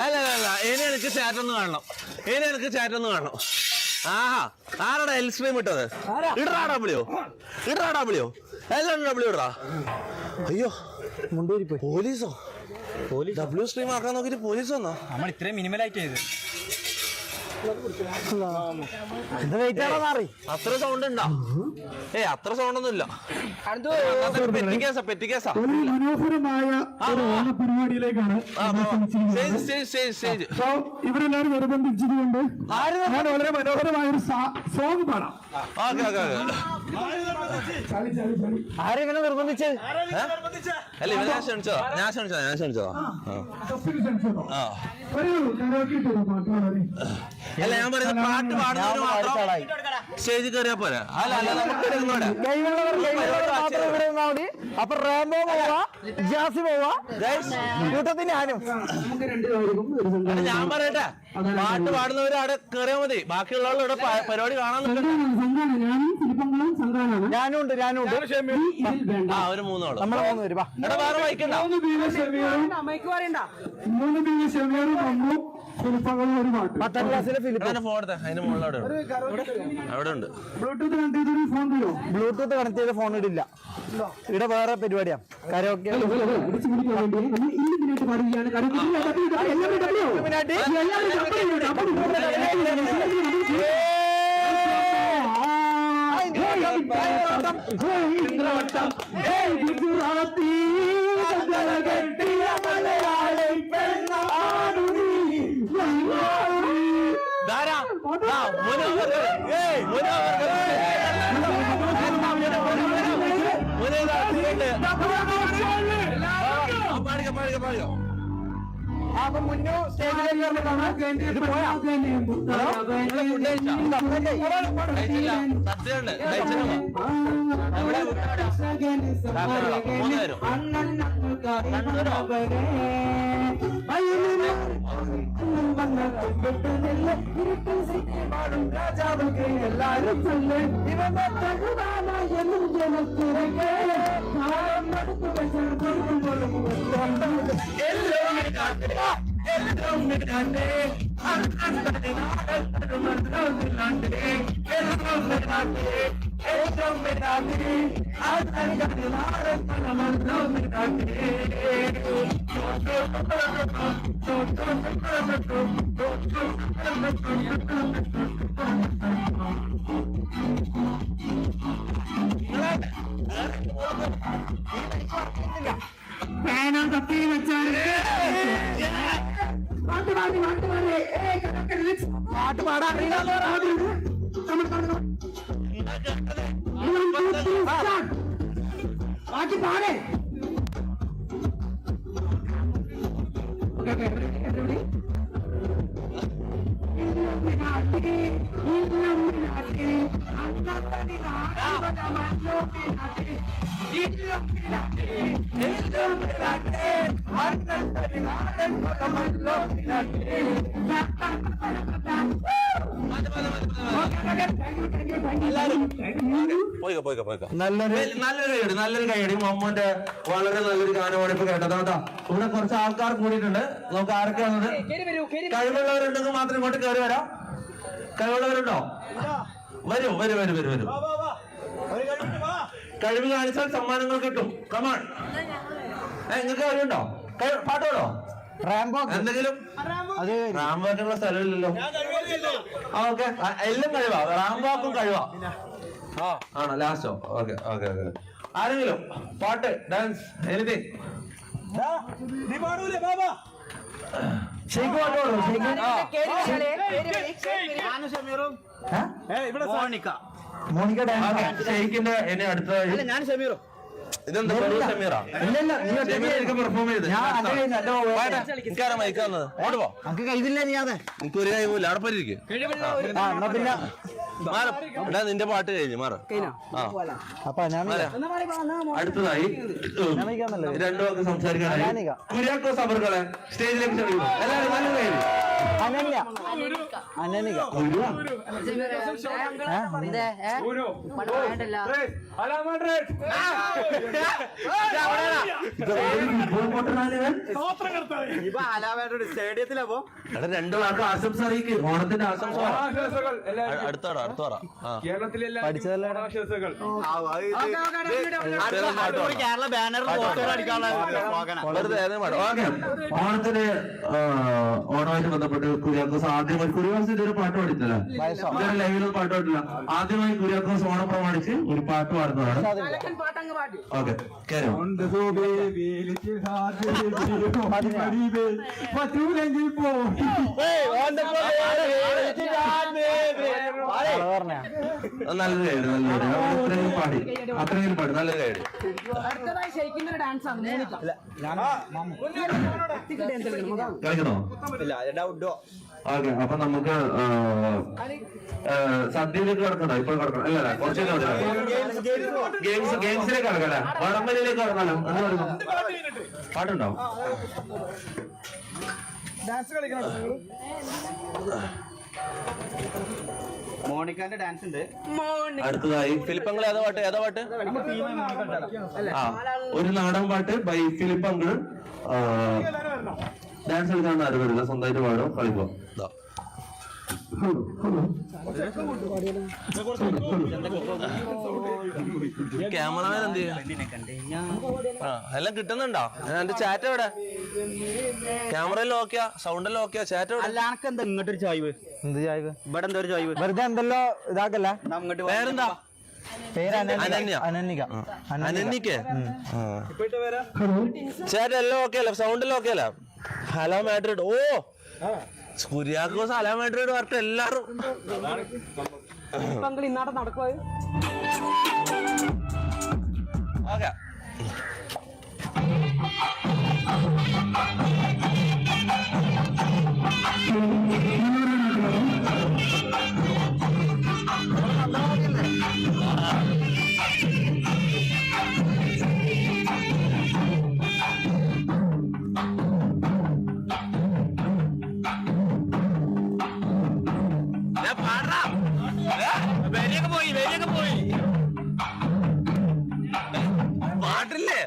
അല്ല ഇനി എനിക്ക് ചാറ്റൊന്ന് കാണണം. ആഹാ ആരാടാ എൽ സ്ട്രീം ഇട്ടത്? ഇടറാ ഡബ്ല്യൂ. എല്ലാം ഡബ്ല്യൂ ഇടറാ. അയ്യോ പോലീസോ? ഡബ്ല്യൂ സ്ട്രീം ആക്കാൻ നോക്കിട്ട് പോലീസ് വന്നോ? നമ്മൾ ഇത്രയും മിനിമലായിട്ട് ചെയ്ത് അത്ര സൗണ്ട് ഉണ്ടോ? അത്ര സൗണ്ട് ഒന്നും ഇല്ല. പെറ്റി കേസാ. മനോഹരമായ ഒരു ഓണപരിപാടിയിലേക്കാണ് ഇവരെല്ലാരും നിർബന്ധിച്ചതുകൊണ്ട് ഞാൻ വളരെ മനോഹരമായ ഒരു സോങ് പാടാം. ആരെങ്ങനെ നിർബന്ധിച്ചത്? അല്ല ഇവ ഞാൻ ക്ഷണിച്ചതാ. ഒരു കരോക്കെ പാട്ട് പാടാൻ അല്ല ഞാൻ പറയുന്നത് പാട്ട് പാടുന്നവര് മാത്രം സ്റ്റേജിൽ കയറിയാ പോരാ? അല്ല അല്ല, നമുക്ക് ഇരുന്നൂടെ? കൈവെള്ളവർ മാത്രം ഇവിടെ നിന്നാ മതി. അപ്പൊ റാംബോ പോവാ, ജാസി പോവാ, കൂട്ടത്തിന് ഞാനും. എടാ, ഞാൻ പറയട്ടെ, പാട്ട് പാടുന്നവര് അവിടെ കയറിയാ മതി. ബാക്കിയുള്ളവർ ഇവിടെ പരിപാടി കാണാൻ ഞാനും ഉണ്ട്. ആ, ഒരു മൂന്നോളൂ. നമ്മളെ 3 പേര്. എടാ, വേറെ വായിക്കണ്ട. 3 ബീവി ഷെമിയറും വന്നു. ഫിലിപ്പങ്ങളും ഒരു പാട്ട്. 10ാം ക്ലാസ്സിലെ ഫിലിപ്പ്. ഫോൺ എടുത്തേ, അതിന് മുകളിൽ അവിടെ ഉണ്ട്. ബ്ലൂടൂത്ത് കണക്ട് ചെയ്തൊരു ഫോൺ തരുമോ? ബ്ലൂടൂത്ത് കണക്ട് ചെയ്ത ഫോൺ ഇടില്ല. ഇവിടെ വേറെ പരിപാടിയാ. കരോക്കെ പിടിച്ചു പിടിക്കാൻ വേണ്ടി നമ്മൾ ഇല്ലുമിനായിട്ട് പാടുകയാണ്. അപ്പൊ മുന്നോ സ്റ്റേജിലേക്ക് എല്ലാരും പാട്ട് പാടാൻ ബാക്കി പാടേ. നല്ലൊരു കൈയടി. മമ്മൂന്റെ വളരെ നല്ലൊരു ഗാനമാണ് ഇപ്പൊ കേട്ടത് കേട്ടോ. ഇവിടെ കുറച്ച് ആൾക്കാർ കൂടിയിട്ടുണ്ട്. നമുക്ക് ആരൊക്കെയാണത്? കഴിവുള്ളവരുണ്ടെങ്കിൽ മാത്രം ഇങ്ങോട്ട് കയറി വരാം. കഴിവുള്ളവരുണ്ടോ? വരൂ. കഴിവ് കാണിച്ചാൽ സമ്മാനങ്ങൾ കിട്ടും. കമാൺ. നിങ്ങൾക്ക് കഴിവുണ്ടോ? പാട്ടോടോ? റാംബോ എന്തെങ്കിലും? അത് റാംബോക്കുള്ള സ്ഥലമില്ലല്ലോ. ഓക്കെ, എല്ലാം കഴിവാ. റാംബോക്കും കഴിവാ. ആണോ? ലാസ്റ്റോ? ഓക്കെ. ആരെങ്കിലും പാട്ട്, ഡാൻസ്, എനിത്തിങ്? ഷെയ്ക്ക് പാട്ട് പാടുമോ? Monica dance. ഷെയ്ക്കിന്റെ ഇനി അടുത്ത ഞാൻ ഷമീറോ. ഇതെന്താ ഷമീറ? പെർഫോം ചെയ്ത് നമുക്ക് കഴിവില്ല നീ അതെ. എനിക്ക് ഒരു കഴിവില്ല. അവിടെ പരിക്ക്. എന്നാ പിന്നെ നിന്റെ പാട്ട് കഴിഞ്ഞു മാറ. അപ്പൊ ഞാൻ അടുത്തതായി രണ്ടു വാക്ക് സംസാരിക്കാനായി കുര്യാക്കോസ് അവർകളെ സ്റ്റേജിലേക്ക് ക്ഷണിക്കുന്നു. എല്ലാവരും നല്ല കൈ. അനന്യ സ്റ്റേഡിയത്തിലപ്പോ രണ്ടു വാക്ക് ആശംസ അറിയിക്കും. ഓണത്തിന്റെ ആശംസ. കേരളത്തിലെ കേരള ബാനറിൽ ഓണത്തിന് ഓണമായിട്ട് ബന്ധപ്പെട്ട് കുര്യാക്കോസ് ആദ്യമായി കുര്യാക്കോസ് ഇതൊരു പാട്ട് പാടിയിട്ടില്ല. ഇതൊരു ലൈവിലൊന്നും പാട്ട് പാടില്ല. ആദ്യമായി കുര്യാക്കോസ് ഓണം പ്രമാണിച്ച് ഒരു പാട്ട് പാടുന്നതാണ്. ഓക്കെ, നല്ലൊരു ഗൈഡ്, നല്ലൊരു അത്രയും പാടി, അത്രയും പാടി, നല്ലൊരു ഗൈഡ്. കളിക്കണോ? ഓക്കെ, അപ്പൊ നമുക്ക് സദ്യയിലേക്ക് കിടക്കണോ? ഇപ്പോൾ കിടക്കണം അല്ല, കുറച്ചൊക്കെ ഗെയിംസിലേക്ക് കിടക്കല്ലേ, വടംവലിയിലേക്ക് കിടക്കാലോ. എന്ന് പറയുന്നു പാട്ടുണ്ടോ? മോണിക്കാന്റെ ഡാൻസ് ഉണ്ട്. അടുത്തതായി ഫിലിപ്പങ്ങൾ ഏതാ പാട്ട്? ആ, ഒരു നാടൻ പാട്ട് ബൈ ഫിലിപ്പ് അങ്കിൾ. ഡാൻസ് കളിക്കാൻ ആരും വരില്ല, സ്വന്തമായിട്ട് പാടും, കളിപ്പോ. ക്യാമറമാൻ എന്ത് ചെയ്യും? ആ, എല്ലാം കിട്ടുന്നുണ്ടോ? എന്റെ ചാറ്റ് എവിടെ? ക്യാമറയിൽ നോക്കിയാ, സൗണ്ടിൽ നോക്കിയാ, ചാറ്റ് എവിടെ? അല്ല, അനക്ക് എന്താ ഇങ്ങോട്ടൊരു ചായ്വ്? എന്ത് ചായ്വ്? ഇവിടെ എന്താ ഒരു ചായ്വ്? വെറുതെ എന്തല്ലോ ഇതാക്കല്ല. അങ്ങോട്ട് പേരെന്താ? പേര് അനന്യ. അനന്യ. അനന്യക്ക് ചാറ്റ് എല്ലാം ഓക്കെ അല്ല, സൗണ്ടിൽ ഓക്കെ അല്ല. Hello Madrid. ഓ, കുര്യാക്കോസ് ഹലോ മാഡ്രിഡ് പറഞ്ഞിട്ട് എല്ലാരും ഇന്നാടെ നടക്കുവോ? ഓക്കെ. പോയി പാട്ടില്ലേ?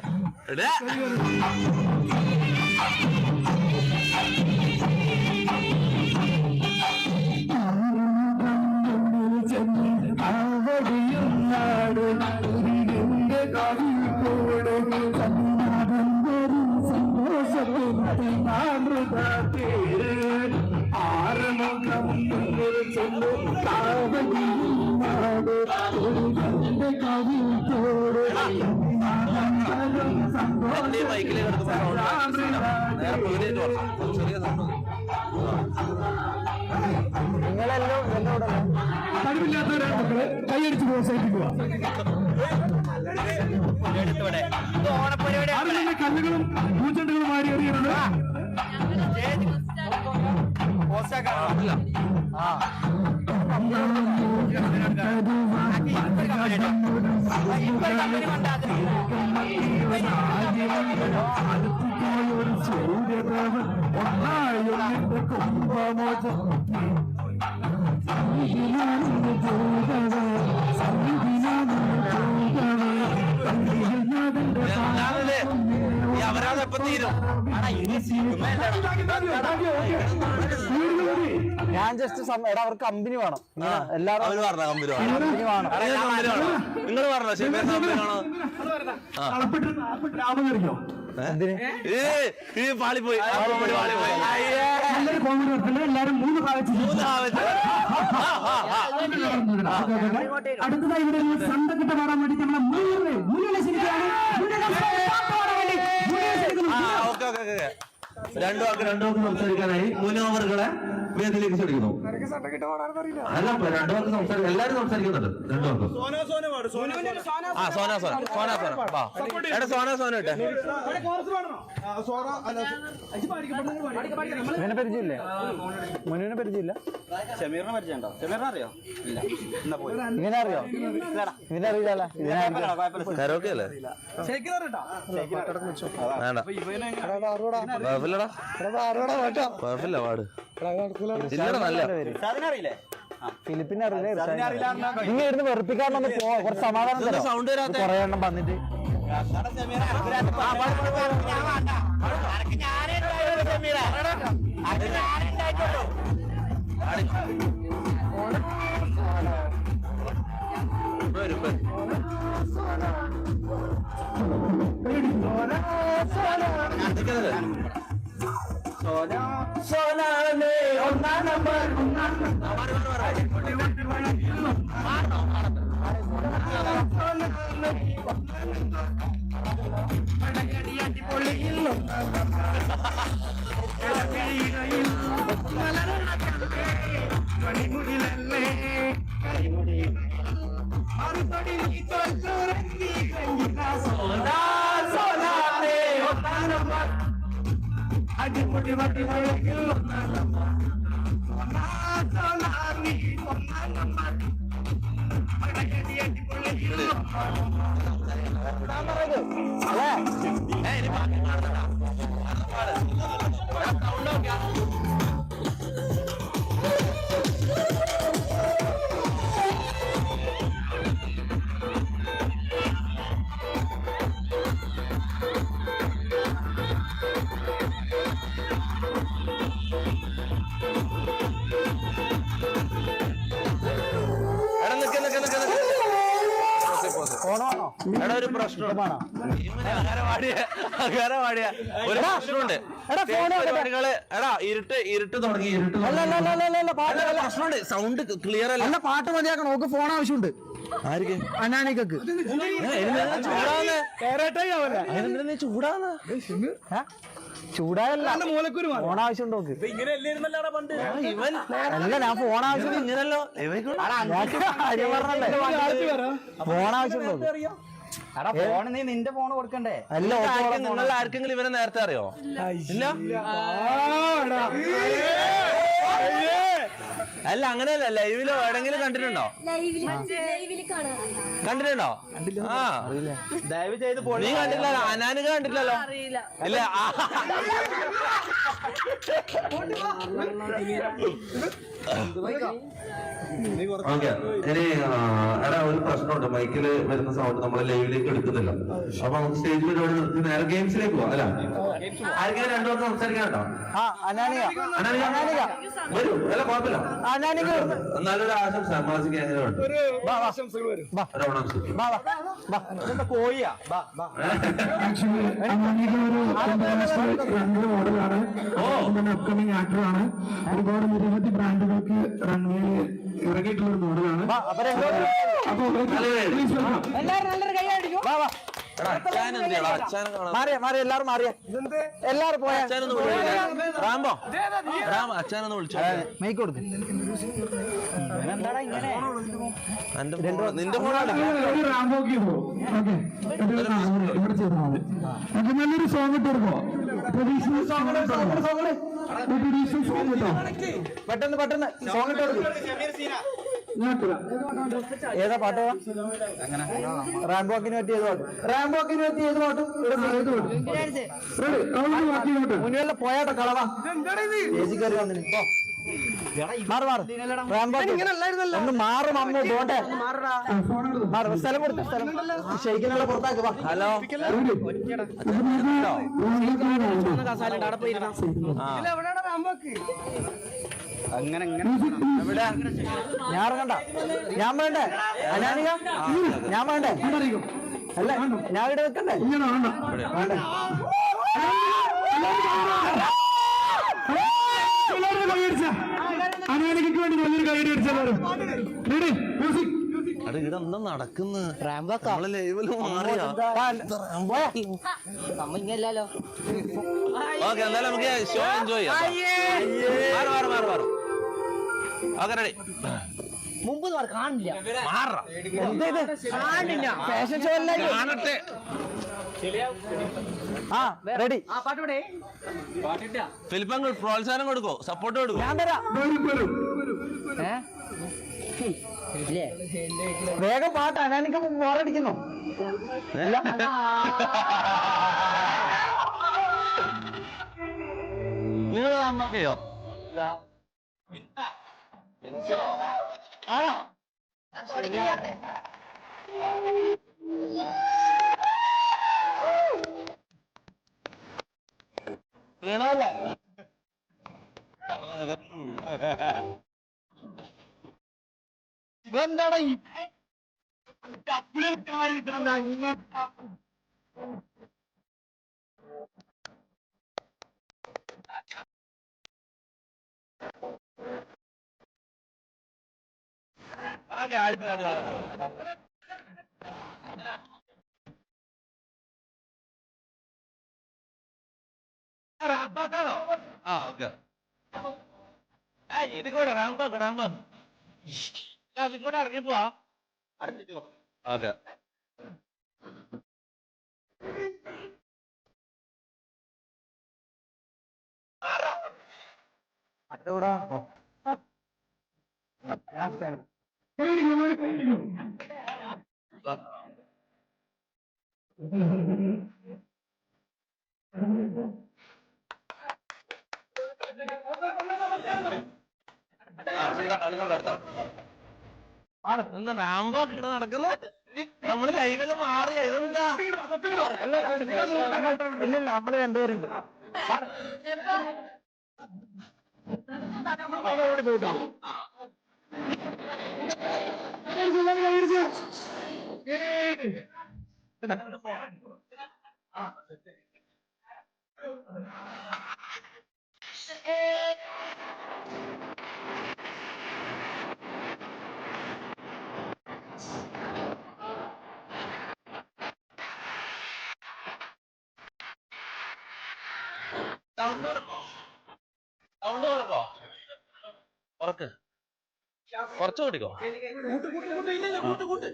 മൈക്കിലെ കഴിവില്ലാത്തവരെ മക്കളെ കൈയടിച്ച് പ്രോത്സാഹിപ്പിക്കുക. ആരുടെ കല്ലുകളും പൂച്ചെണ്ടുകളും മാറി എറിയുന്നത് ഒരു സൂര്യദേവൻ ഒന്നായൊന്നിന്റെ കുംഭമോചം അവരാതെ എപ്പം തീരും? ഞാൻ ജസ്റ്റ് എടാ അവർക്ക് കമ്പനി വേണം. എല്ലാവരും അവര് പറഞ്ഞ കമ്പനി വേണം. നിങ്ങൾ പറഞ്ഞോ? ശരി, കമ്പനി വേണോ? ഈ പാളിപ്പോയി, എല്ലാരും മൂന്ന് അടുത്തതായി ഇവിടെ സ്വന്തക്കിട്ട് പാടാൻ വേണ്ടി നമ്മളെ മുന്നിലെ ശരിക്കാണ്. രണ്ടു വാക്ക് സംസാരിക്കാനായി മുനോവറുകളെ വേദിയിലേക്ക് ക്ഷണിക്കുന്നു. അല്ല, രണ്ടു വാക്ക് സംസാരിക്കും, എല്ലാരും സംസാരിക്കുന്നുണ്ട്. രണ്ടു വാക്ക് ഇവനെ പരിചയമില്ലേ? മുനുവിനെ പരിചയമില്ല? ഷമീറിനെ പരിചയമുണ്ടോ? ഷമീറിനെ അറിയോ? ഇല്ല. ഇവനെ അറിയോ? ഇവനെ അറിയില്ലല്ലോ. കരോക്കെ അല്ലേ? വേണ്ട, കുഴപ്പമില്ല, പാട് ഇല്ലടാ, നല്ല ഫിലിപ്പിനെ അറിയില്ലേ? നിങ്ങൾ ഇരുന്ന് വെറുപ്പിക്കാറൊന്ന് പോ, കുറച്ച് സമാധാനം തരാം. സൗണ്ട് വരാത്ത കുറെ എണ്ണം വന്നിട്ട് ഒന്നാം നമ്പർ അടിപൊളി വട്ടി മഴയ്ക്ക് എടാ ഒരു പ്രശ്നമുണ്ട് ഒരു പ്രശ്നമുണ്ട് പരിപാടികള് എടാ ഇരുട്ട് തുടങ്ങി പ്രശ്നമുണ്ട് സൗണ്ട് ക്ലിയർ അല്ല. അല്ല പാട്ട് മതിയാക്കണം നോക്ക് ഫോൺ ആവശ്യമുണ്ട് ആർക്ക് അനാനിക്കൊക്കെ ചൂടായല്ല ഫോൺ ആവശ്യമുണ്ട് നോക്ക്. അല്ല ഞാൻ ഫോൺ ആവശ്യം ഇങ്ങനല്ലോ കാര്യം പറഞ്ഞല്ലേ ഫോൺ ആവശ്യമുണ്ട് ഫോൺ നീ നിന്റെ ഫോൺ കൊടുക്കണ്ടേ? അല്ല നിങ്ങൾ ആർക്കെങ്കിലും ഇവരെ നേരത്തെ അറിയോ? ഇല്ല അല്ല അങ്ങനെയല്ല ലൈവിലോ എവിടെങ്കിലും കണ്ടിട്ടുണ്ടോ? കണ്ടിട്ടുണ്ടോ? ആ ദയവ് ചെയ്ത് നീ കണ്ടിട്ടില്ലല്ലോ? അനാനിക കണ്ടിട്ടില്ലല്ലോ? ഇല്ല ഓക്കെ ഇനി എടാ ഒരു പ്രശ്നമുണ്ട് മൈക്കില് വരുന്ന സൗണ്ട് നമ്മളെ ലൈവിലേക്ക് എടുക്കുന്നില്ല. അപ്പൊ നമുക്ക് സ്റ്റേജ് പരിപാടി നിർത്തി നേരെ ഗെയിംസിലേക്ക് പോവാം. അല്ല ആർക്കെങ്കിലും രണ്ടു പേർക്ക് സംസാരിക്കാനുണ്ടോ? വരൂ അല്ല കുഴപ്പമില്ല. എന്നാലൊരു ആശംസ മാസിക്ക് എങ്ങനെയുണ്ട്? കോഴിയാ മോഡലാണ്, അപ്കമിങ് ആക്ടറാണ്. ഒരുപാട് നിരവധി ബ്രാൻഡുകൾക്ക് റൺവേയിൽ ഇറങ്ങിയിട്ടുള്ള ഒരു മോഡലാണ്. അപ്പൊ മാറിയ എല്ലാരും മാറിയ എല്ലാരും പോയാ റാംബോ അച്ഛനൊന്ന് വിളിച്ചു മൈക്ക് കൊടുക്കും നിന്റെ ഫോണാണ് റാംബോക്ക് ഇവിടെ ചെയ്താൽ മതി. നമുക്ക് നല്ലൊരു സോങ് ഇട്ട് കൊടുക്കോ? ട്രഡീഷണൽ സോങ് കിട്ടോ? പെട്ടെന്ന് സോങ് ഇട്ട് കൊടുക്കും. ഏതാ പാട്ട്? റാംബോക്കിന് പറ്റിയ ഏത് പാട്ട്? റാംബോക്കിന് പറ്റിയ ഏത് പാട്ടും മുന്നിൽ പോയാട്ടോ കളവാ ചേച്ചി കയറി വന്നിന്. ഒന്ന് മാറും അമ്മ പോട്ടെ മാറും സ്ഥലം കൊടുത്ത സ്ഥലം ഷെയ്ക്കിനുള്ള പുറത്താക്ക്. ഹലോ എവിടെ ഞാൻ ഇറങ്ങണ്ട? ഞാൻ വേണ്ടേ അനാനിക? ഞാൻ വേണ്ടേ? അല്ല ഞാൻ ഇവിടെ വെക്കണ്ടേ? വേണ്ടേ? അനാനികയ്ക്ക് വേണ്ടി നല്ലൊരു കൈ അടിച്ചാലും ഇവിടെ എന്താ നടക്കുന്നു? നമ്മള് ലൈവില് മാറിയോ? ഓക്കെ എന്തായാലും നമുക്ക് ഷോ എൻജോയ് ചെയ്യാം. മാറും ഓക്കെ റെഡി. മുമ്പ് കാണില്ല ഫാഷൻ ഷോ കാണട്ടെ. ആ റെഡി. ഫിലിപ്പങ്ങൾ പ്രോത്സാഹനം കൊടുക്കോ? സപ്പോർട്ട് കൊടുക്കോ? ഞാൻ തരാം. വേഗം പാട്ട് അനാനിക്ക് ബോറടിക്കുന്നു. നിങ്ങൾ നമ്മക്കെയോ വീണല്ലേ? എന്താടാ ഈ ഇത് കൂടെ റാമ്പോ ഇതിക്കൂടെ ഇറങ്ങിപ്പോവാ. അതെ. റാംബോ നടക്കുന്ന നമ്മള് ലൈവില് മാറിയ ഇതെന്താ? ഇല്ല നമ്മള് രണ്ടുപേരുണ്ട്. കുറച്ച് കൂട്ടിക്കോ. കുറച്ചും കൂടി.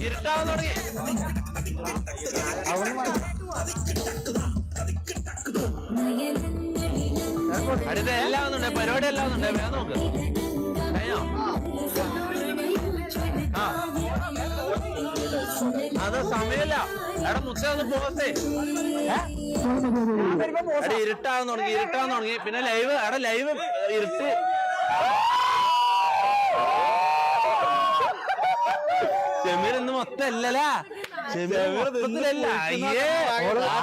ഇരുട്ടാവാൻ തുടങ്ങി. അടുത്ത എല്ലാം ഒന്നുണ്ട്, പരിപാടി എല്ലാം ഒന്നുണ്ട്. വേഗം നോക്ക്. കഴിഞ്ഞോ? ആ അത് സമയമില്ല. എടാ മുത്തേ ഒന്ന് പോസേ. എടാ ഇരുട്ടാവാൻ തുടങ്ങി. പിന്നെ ലൈവ് ലൈവ് ഇരുട്ട്. ഷമീർ ഇന്ന് മൊത്തം അല്ലല്ലാ. മൊത്തത്തിലല്ല. അയ്യേ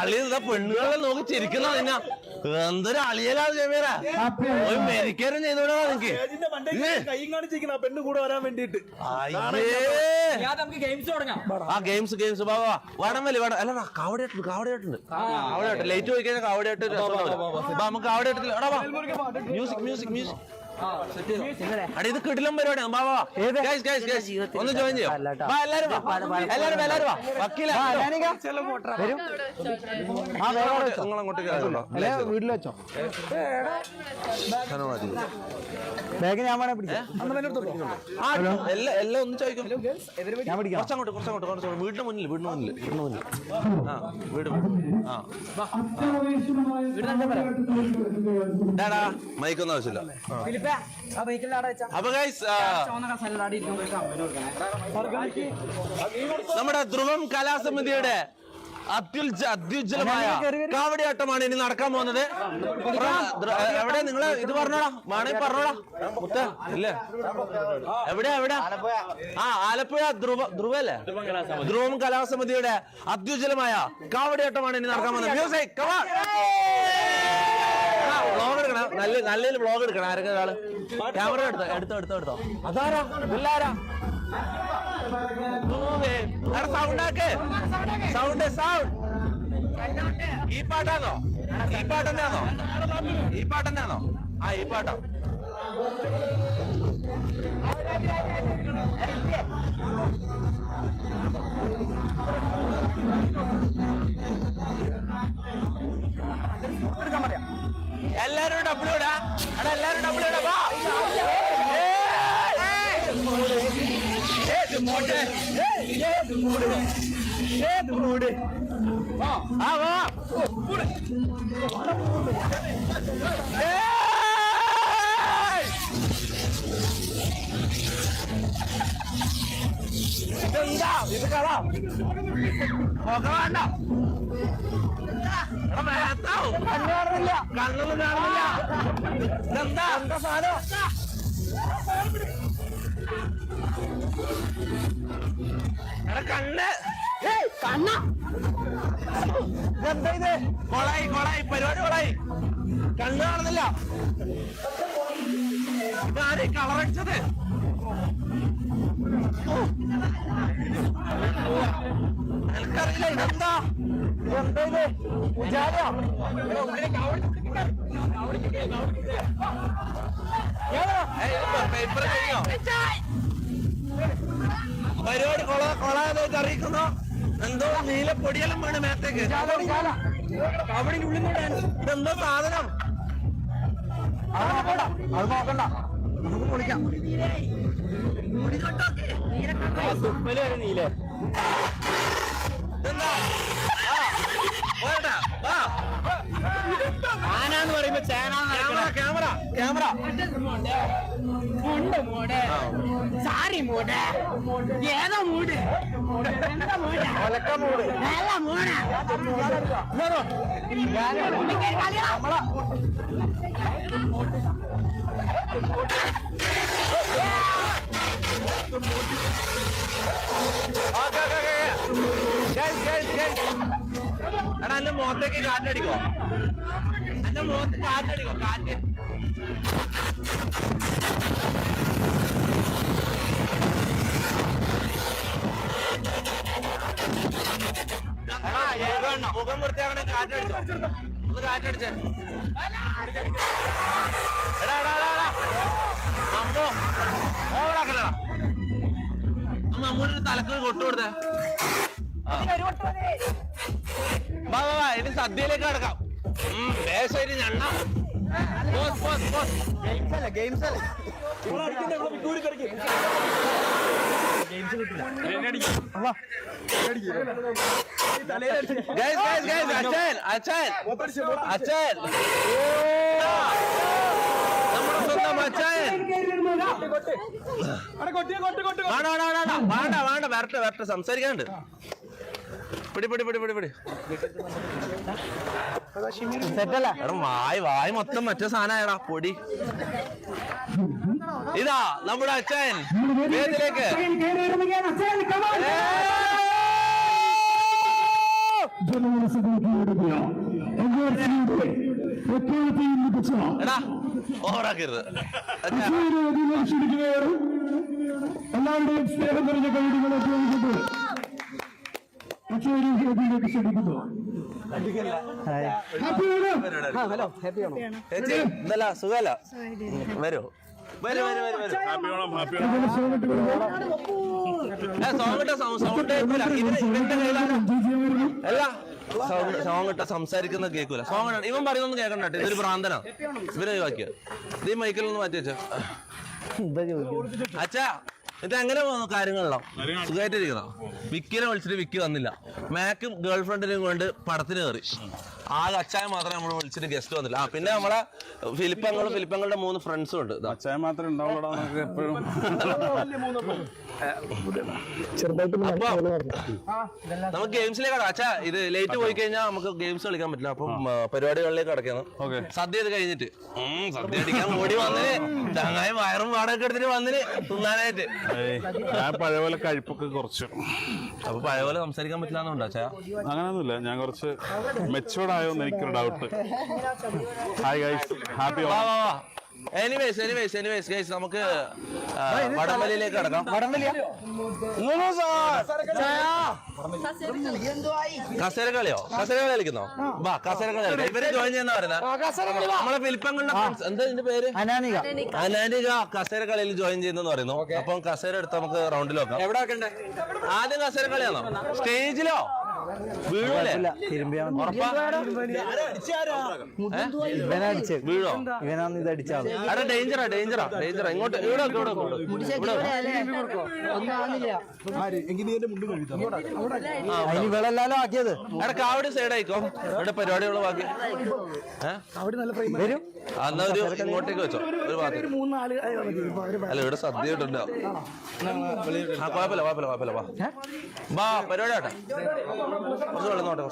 അളി പെണ്ണുകളെ നോക്കി ചിരിക്കുന്ന അതിനാ. എന്തൊരു അളിയലാണ് ഷമീറ. ഒരു മെരിക്കാരും ചെയ്തോടാ നിനക്ക്. പെണ്ണ് കൂടെ വരാൻ വേണ്ടിട്ട് ആ ഗെയിംസ് ബാബാ വടംവലി അല്ല കാവടിയായിട്ടുണ്ട്. ലൈറ്റ് പോയി കഴിഞ്ഞാൽ കാവടിയായിട്ട് നമുക്ക് കാവടിയായിട്ടില്ല. മ്യൂസിക് അടി ഇത് കിടിലം പരിപാടിയാണ്. ബാബാ ഒന്ന് ജോയിൻ ചെയ്യാം. എല്ലാരും വാ. വക്കീല വീട്ടിൽ വെച്ചോ. ബാഗ് ഞാൻ വേണേ പിടിക്കാം. എല്ലാം ഒന്ന് ചോദിക്കും. ഞാൻ പിടിക്കാം. കുറച്ചങ്ങോട്ട് വീടിന് മുന്നിൽ. ആ വീട് ഡാടാ മൈക്കൊന്നും ആവശ്യമില്ല. അപ്പൊ ഗൈസ് നമ്മുടെ ധ്രുവം കലാസമിതിയുടെ അത്യുജ്വലമായ കാവടിയാട്ടമാണ് ഇനി നടക്കാൻ പോകുന്നത്. എവിടെ നിങ്ങള് ഇത് പറഞ്ഞോടാ, വേണമെങ്കിൽ പറഞ്ഞോടാ മുത്ത ഇല്ലേ? എവിടെ? ആ ആലപ്പുഴ ധ്രുവല്ലേ? ധ്രുവം കലാസമിതിയുടെ അത്യുജ്വലമായ കാവടിയാട്ടമാണ് ഇനി നടക്കാൻ പോകുന്നത്. മ്യൂസിക് വ്ളോഗ് എടുക്കണം. നല്ല വ്ളോഗ് എടുക്കണം. ആരൊക്കെ ഒരാള് ക്യാമറ എടുത്തോ. അതാരാ? ഇല്ലാരാ? സൗണ്ട് ഈ പാട്ടാണോ? ഈ പാട്ടെന്നാണോ? ആ ഈ പാട്ടോ. എല്ലാരും ഡബ്ല്യൂടാ. എല്ലാരും ഡബ്ല്യൂടാ. ഇതെന്താ ഇത് കളാ വേണ്ട. കണ്ണൊന്നും കാണുന്നില്ല. ഇതെന്താ സാധനം? കണ്ണ് ഇതെന്താ ഇത്? കൊളായി പരിപാടി കൊളായി. കണ്ണ് കാണുന്നില്ല. ഇതാരെ കളറടിച്ചത്? എനിക്കറിയില്ല. ഇതെന്താ ഇത്? ഉജാലയോ? പേപ്പർ കഴിഞ്ഞോ? പരിപാടി കൊളാതായിട്ട് അറിയിക്കുന്നു. എന്തോ നീല പൊടിയെല്ലാം വേണം മേത്തേക്ക്. ഇതെന്തോ സാധനം. അത് നോക്കണ്ട, നമുക്ക് പൊളിക്കാം. ഇതെന്താ? ആനാന്ന് പറയുമ്പോ ക്യാമറ സാരി മൂട് ഏതോ മൂട് ഒലക്ക മൂട്. നല്ല മൂട് എടാ എന്റെ മുഖത്തേക്ക് കാറ്റടിക്കോ? എന്റെ മുഖത്ത് കാറ്റടിക്കോ? കാറ്റ് മുഖം വൃത്തിയാക്കണേ. കാറ്റടിച്ചോ? ഒന്ന് കാറ്റടിച്ചേ. എടാ അമ്മോ ഓവറാക്കലടാ. മമ്മൂടിന്റെ തലക്ക് കൊട്ടു കൊടുത്തേ. വാ ഇനി സദ്യയിലേക്ക് കിടക്കാം. ദേശമായിട്ട് ഞണ്ണ. ഗെയിംസ് അല്ലേ? അച്ഛൻ നമ്മുടെ സ്വന്തം അച്ഛൻ. വേണ്ട വരട്ടെ സംസാരിക്കാനുണ്ട്. പിടി സെറ്റല്ല. എടാ വായ മൊത്തം മറ്റേ സാധനമായടാ പൊടി. ഇതാ നമ്മുടെ അച്ഛൻ വേദിയിലേക്ക്. എടാ ഓവറാക്കരുത്. എല്ലാവരുടെയും സ്നേഹം നിറഞ്ഞ കൈകളെ ഉപയോഗിക്കുന്നു. ഹലോ, ഹാപ്പിയാണോ? ചേച്ചി എന്തല്ല സുഖല്ല? വരൂ. സോങ് ഇട്ട സംസാരിക്കുന്ന കേൾക്കൂല. സോങ് ഇവൻ പറയുന്നൊന്നും കേൾക്കണ്ട. ഇതൊരു ഭ്രാന്തനാ. ഇവരെ ഒഴിവാക്കിയ ഇത് ഈ മൈക്കിലൊന്നും മാറ്റി വെച്ച. അച്ഛാ ഇതെങ്ങനെ പോകുന്നു കാര്യങ്ങളോ? സുഖമായിട്ടിരിക്കുന്നോ? വിക്കിനെ വിളിച്ചിട്ട് വിക്കി വന്നില്ല. മാക്കും ഗേൾഫ്രണ്ടിനെയും കൊണ്ട് പടത്തിന് കയറി. ആകെ അച്ചായ മാത്രമേ നമ്മൾ വിളിച്ചിട്ട് ഗസ്റ്റ് വന്നില്ല. പിന്നെ നമ്മളെ ഫിലിപ്പങ്ങളുടെ 3 ഫ്രണ്ട്സും ഉണ്ട്. അച്ചായ മാത്രമേ ഉണ്ടാവുള്ളൂ. നമുക്ക് ഗെയിംസിലേക്ക് കടക്കാം. അച്ഛാ ഇത് ലേറ്റ് പോയി കഴിഞ്ഞാൽ നമുക്ക് ഗെയിംസ് കളിക്കാൻ പറ്റില്ല. അപ്പം പരിപാടികളിലേക്ക് കടക്കണം. സദ്യ ഇത് കഴിഞ്ഞിട്ട് സദ്യ അടിക്കാൻ ഓടി വന്നിന്. ചങ്ങായി വയറും വാടകയൊക്കെ എടുത്തിട്ട് വന്നിന് തിന്നാനായിട്ട്. ഞാൻ പഴയപോലെ കഴിപ്പൊക്കെ കുറച്ചു. അപ്പൊ പഴയപോലെ സംസാരിക്കാൻ പറ്റില്ലാന്നുണ്ടോ അച്ഛാ? അങ്ങനെയൊന്നുമില്ല, ഞാൻ കുറച്ച് മെച്ചുവേർഡ് ആയോന്ന് എനിക്കൊരു doubt. Hi guys, happy anyways guys നമുക്ക് വടംവലിയിലേക്ക് കടക്കാം. കസേര കളിയോ? കസേര കളി കളിക്കുന്നോ? വാ കസേര കളി കളിക്കാം. ഇവരെ ജോയിൻ ചെയ്യുന്ന പറയുന്നത് നമ്മളെ ഫിലിപ്പങ്ങളുടെ എന്താ ഇതിന്റെ പേര്? അനാനിക കസേര കളിയിൽ ജോയിൻ ചെയ്യുന്നെന്ന് പറയുന്നു. അപ്പം കസേര എടുത്ത് നമുക്ക് റൗണ്ടിൽ നോക്കാം. എവിടെ വെക്കണ്ടേ? ആദ്യം കസേര കളിയാണോ? സ്റ്റേജിലോ? വീഴൂലേ? ഉറപ്പാ? വീഴോ? ഇവനാന്ന് ഇത് അടിച്ചാൽ അതെ ഡേഞ്ചറാ. ഇങ്ങോട്ട് വെള്ളെല്ലാലോ ആക്കിയത്. അവിടെ കാവടി സൈഡ് ആയിക്കോ. ഇവിടെ പരിപാടികൾ ബാക്കി വരും. എന്നാ ഒരു ഇങ്ങോട്ടേക്ക് വെച്ചോ ഒരു ഭാഗത്ത്. അല്ല ഇവിടെ സദ്യ ഇട്ടുണ്ടോ? കുഴപ്പമില്ല വാ പരിപാടി ആട്ടെ. കുറച്ച് വെള്ളം നോട്ടെ.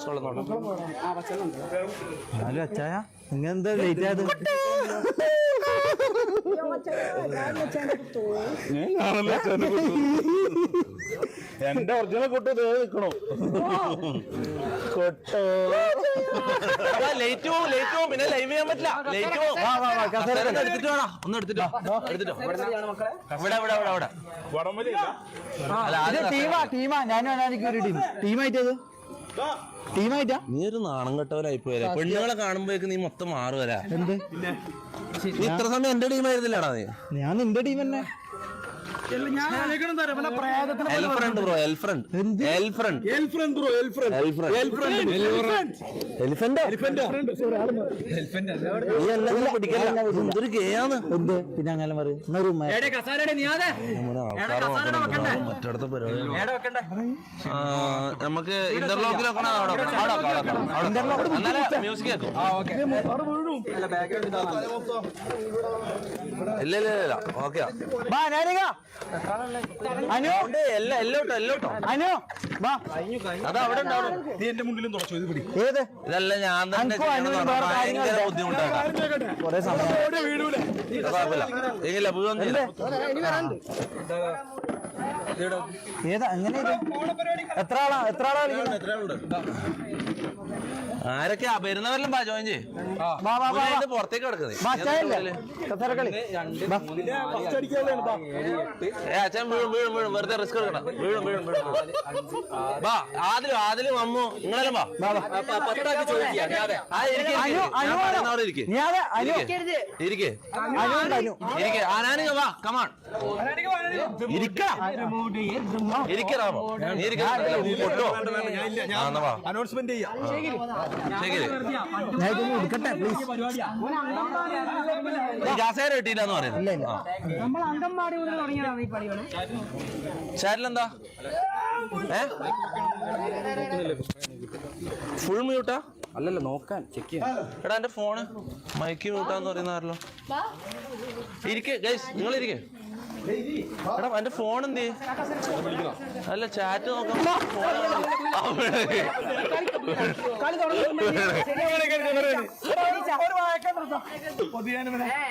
അച്ചായ ഇങ്ങനെന്താ ലേറ്റ് ആയത്? എന്റെ ഒറിജിനൽ കൊട്ട് നിൽക്കണോ? ലേറ്റ് പോവും. പിന്നെ ലൈവ് ചെയ്യാൻ പറ്റില്ല. ലേറ്റ് പോവും. എടുത്തിട്ട് വേണം. ഒന്ന് എടുത്തിട്ടോ. ഇവിടെ ടീമാ. ഞാനും അനാനിക്കും ഒരു ടീമായിട്ടത്. ടീമായിട്ടാ? നീ ഒരു നാണം കെട്ടവരായി പോയാ. പെണ്ണുങ്ങളെ കാണുമ്പോഴേക്ക് നീ മൊത്തം മാറുവരാ. എന്ത് നീ ഇത്ര സമയം എന്റെ ടീമായിരുന്നില്ലടാ നീ? ഞാൻ നിന്റെ ടീം തന്നെ. എൽഫ്രണ്ട് ബ്രോ, എൽഫ്രണ്ട്. നീ എല്ലാം പിടിക്കല്ല, എന്തൊരു ഗെയാണ്. പിന്നെ അങ്ങനെ പറയും മറ്റടുത്ത പരിപാടി നമുക്ക് ഇന്റർലോക്കിൽ വെക്കണം. മ്യൂസിക് കേൾക്കും. ഇല്ല ഇല്ല ഇല്ല, ഓക്കെ. അത് അവിടെ ഉണ്ടാവും. ഇതല്ല ഞാൻ തന്നെ ഭയങ്കര ബുദ്ധിമുട്ടാണ്. കൊറേ സമയം കുഴപ്പമില്ല, ഇല്ല മുഴുവൻ ഏതാ അങ്ങനെ എത്ര ആളാ കളിക്കുന്നത്? ആരൊക്കെയാ വരുന്നവരെല്ലാം ജോയിൻ ചെയ്യും. പുറത്തേക്ക് കിടക്കുന്നത് അച്ഛൻ വീഴും വെറുതെ റിസ്ക് എടുക്കണം. വീഴും വാ ആദിലും അമ്മു നിങ്ങളെല്ലാം വാ. ആനാനിക വാ, കമാൺ അനൗൺസ്മെന്റ് ചെയ്യാം. കാസേര കിട്ടിയില്ലെന്ന് പറയുന്നത്. ചാറ്റിലെന്താ ഫുൾ മ്യൂട്ടാ? അല്ലല്ലോ നോക്കാൻ ചെക്ക് ചെയ്യാം. എടാ എന്റെ ഫോണ് മൈക്ക് മ്യൂട്ടാന്ന് പറയുന്നാരല്ലോ. ഇരിക്കെ ഗൈസ്, നിങ്ങൾ ഇരിക്കെ. എടാ എന്റെ ഫോൺ എന്ത് ചെയ്യും? അല്ല ചാറ്റ് നോക്കാം.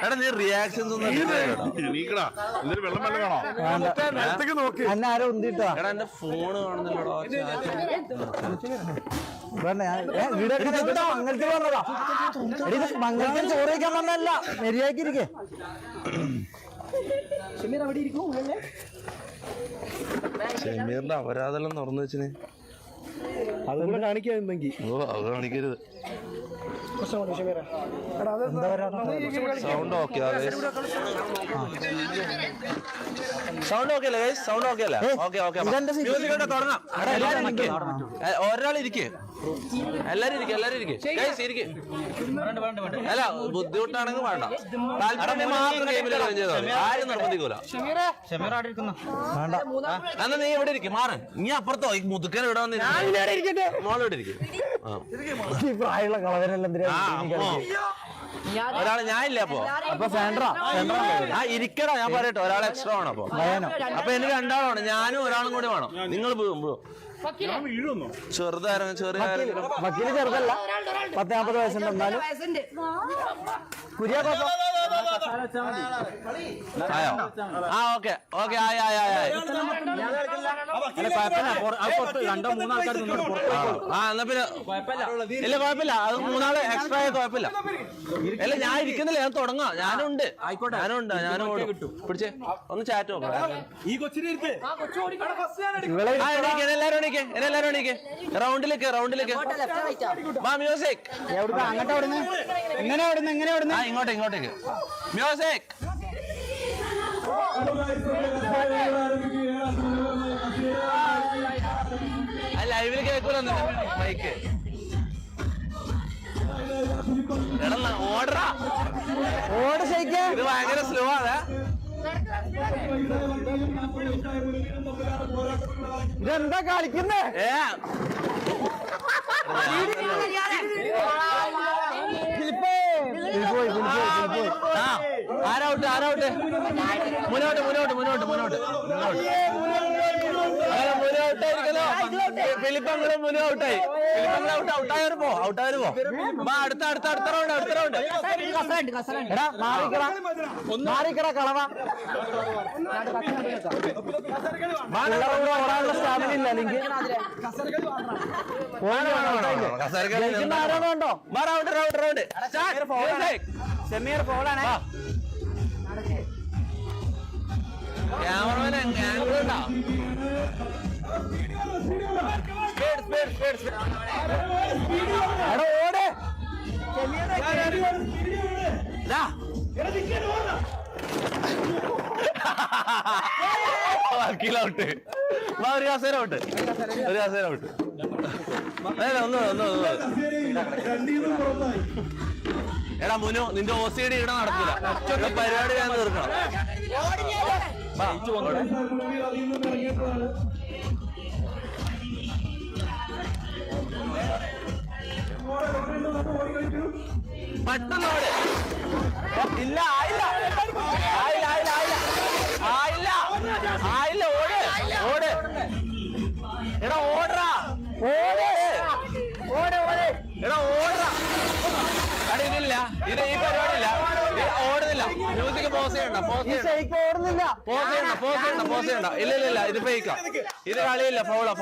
എടാ നീ റിയാക്ഷൻസ് ഒന്നും ആരോ ഉന്തിട്ടാ. എടാ എന്റെ ഫോണ് കാണുന്നില്ലടോ. മംഗലത്തിൽ വന്നതാ. മംഗലത്തിൽ ചോറ് വയ്ക്കാൻ വന്നല്ല, മര്യാദക്കിരിക്കേ. ഷമീറിന്റെ അപരാധെല്ലാം തുറന്നു വെച്ചിന്. അതുകൂടെ കാണിക്കാന്നെങ്കിൽ ഓ അത് കാണിക്കരുത്. സൗണ്ട് ഓക്കെ സൗണ്ട് ഓക്കെ അല്ലേ? സൗണ്ട് ഓക്കെ അല്ലേ? ഓക്കെ ഓക്കെ തുടങ്ങാം. ഒരാൾ ഇരിക്കേ, എല്ലാരും ഇരിക്കും, ഇരിക്കേ. അല്ല ബുദ്ധിമുട്ടാണെങ്കിൽ വേണ്ട, താല്പര്യം മാത്രം ഗെയിമിൽ ജോയിൻ ചെയ്തോ, ആരും നിർബന്ധിക്കൂല. എന്നാ നീ ഇവിടെ ഇരിക്കും, മാറൻ. നീ അപ്പുറത്തോ ഈ മുതുക്കൻ ഇവിടെ വന്ന് മോളോട് ഇരിക്കും. ഒരാള് ഞാൻ ഇല്ല അപ്പൊ ഇരിക്കടാ. ഞാൻ പറയട്ടെ, ഒരാൾ എക്സ്ട്രാ വേണം. അപ്പൊ എനിക്ക് രണ്ടാളാണ്, ഞാനും ഒരാളും കൂടി വേണം. നിങ്ങൾ ചെറുതായിരുന്നു, ചെറിയ വക്കീല് ചെറുതല്ല, 40-40 വയസ്സുണ്ട്. എന്നാലും ആയോ? ആ ഓക്കെ ഓക്കെ ആയി. എന്നാ പിന്നെ ഇല്ല കുഴപ്പമില്ല, അത് 3 ആള് എക്സ്ട്രാ ആയ കുഴപ്പമില്ല. അല്ല ഞാൻ ഇരിക്കുന്നില്ല, ഞാൻ തുടങ്ങാം. ഞാനും ഉണ്ട്. പിടിച്ചേ ഒന്ന് ചാറ്റ് നോക്കാം. ഈ കൊച്ചിനെ എല്ലാരും റൗണ്ടിലേക്ക് മ്യൂസിക്. ഇങ്ങോട്ടേക്ക് മ്യൂസിക്. ലൈവിൽ കേൾക്കൂല മൈക്ക്. ഓടറാ, ഇത് ഭയങ്കര സ്ലോ ആണ്. ഇതെന്താ കളിക്കുന്നേ? ആരൗട്ട് മുന്നോട്ട് ഫിലിപ്പങ്ങളും മുന്നോട്ടായി. ഔട്ടായവര് പോ. അടുത്ത റൗണ്ട്. എടാ മാറിക്കട കളവ. ഓടാനുള്ള സ്റ്റാമിന ഇല്ല. അല്ലെങ്കിൽ ആരോടുണ്ടോ? റൗണ്ട് ഷമീർ ഫോളാണ്. ക്യാമറമാൻ ആംഗിളുണ്ടോ? എടാ ഓട്. അഖിൽ ഔട്ട്. വാ ഒരു കസേര ഔട്ട്. ഒരു കസേര ഔട്ട്. ഒന്ന് എടാ മുനു നിന്റെ OCD ഇവിടെ നടക്കില്ല. പരിപാടി ഞാൻ തീർക്കണം. പെട്ടെന്ന് ഓട്. ഇല്ല ആയില്ല ഓട് എടാ ഓടറാ എടാ ഓടറാ. അടി ഇതില്ല ഇത് ഈ പരിപാടി ഇല്ല ഓടുന്നില്ല. മ്യൂസിക് പോസ് ചെയ്യണ്ട ഇല്ല ഇത് ഫേക്കാ. ഇത് കളിയില്ല. ഫൗളാ.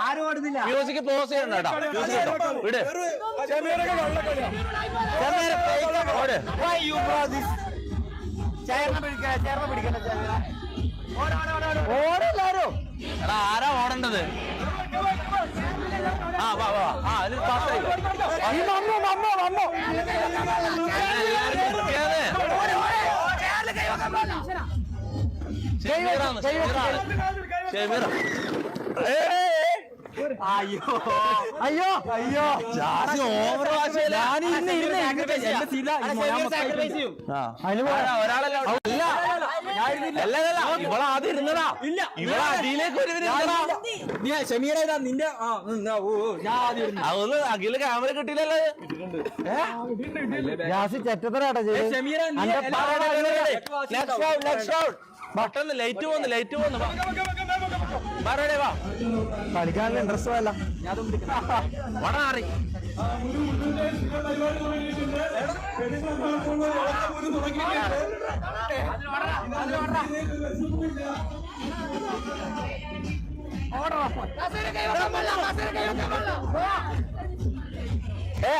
ആരും ഓടുന്നില്ല. മ്യൂസിക് പോസ് ചെയ്യണ്ട കേട്ടോ. മ്യൂസിക് കേട്ടോ വിട്. ഓട്. ഓടെല്ലാരും. എടാ ആരാ ഓടേണ്ടത്? വാ അതിൽ പാസ്സായി. അയ്യോ ഓവർ ഇവളെ ആദ്യം ഇരുന്നടാ. ഇവളെ അടിയിലേക്ക് ഒരു നിന്റെ അതൊന്ന് അഖില് ക്യാമറ കിട്ടിയില്ലല്ലോ. ചെറ്റത്തരാട്ടാ പെട്ടെന്ന് ലൈറ്റ് പോന്ന് പറയടേ. വാ കളിക്കാനുള്ള ഇൻട്രസ്റ്റ് അല്ല. വടാറി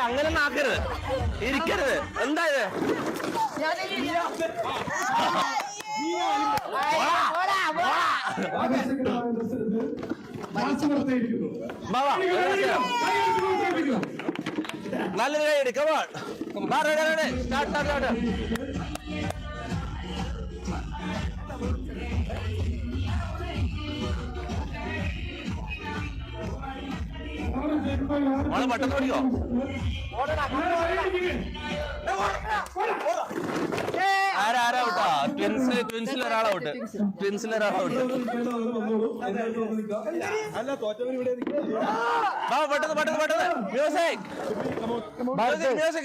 അങ്ങനെ നാക്കരുത്. ഇരിക്കരുത്. എന്താ ഇത്? നല്ലൊരു കൈ എടുക്കാം. സ്റ്റാർട്ട്. മോളെ പെട്ടെന്ന് ഓടിക്കോ. ആരാ ഔട്ടാ? ട്വിൻസിൽ ഒരാളൗട്ട്. പെട്ടെന്ന്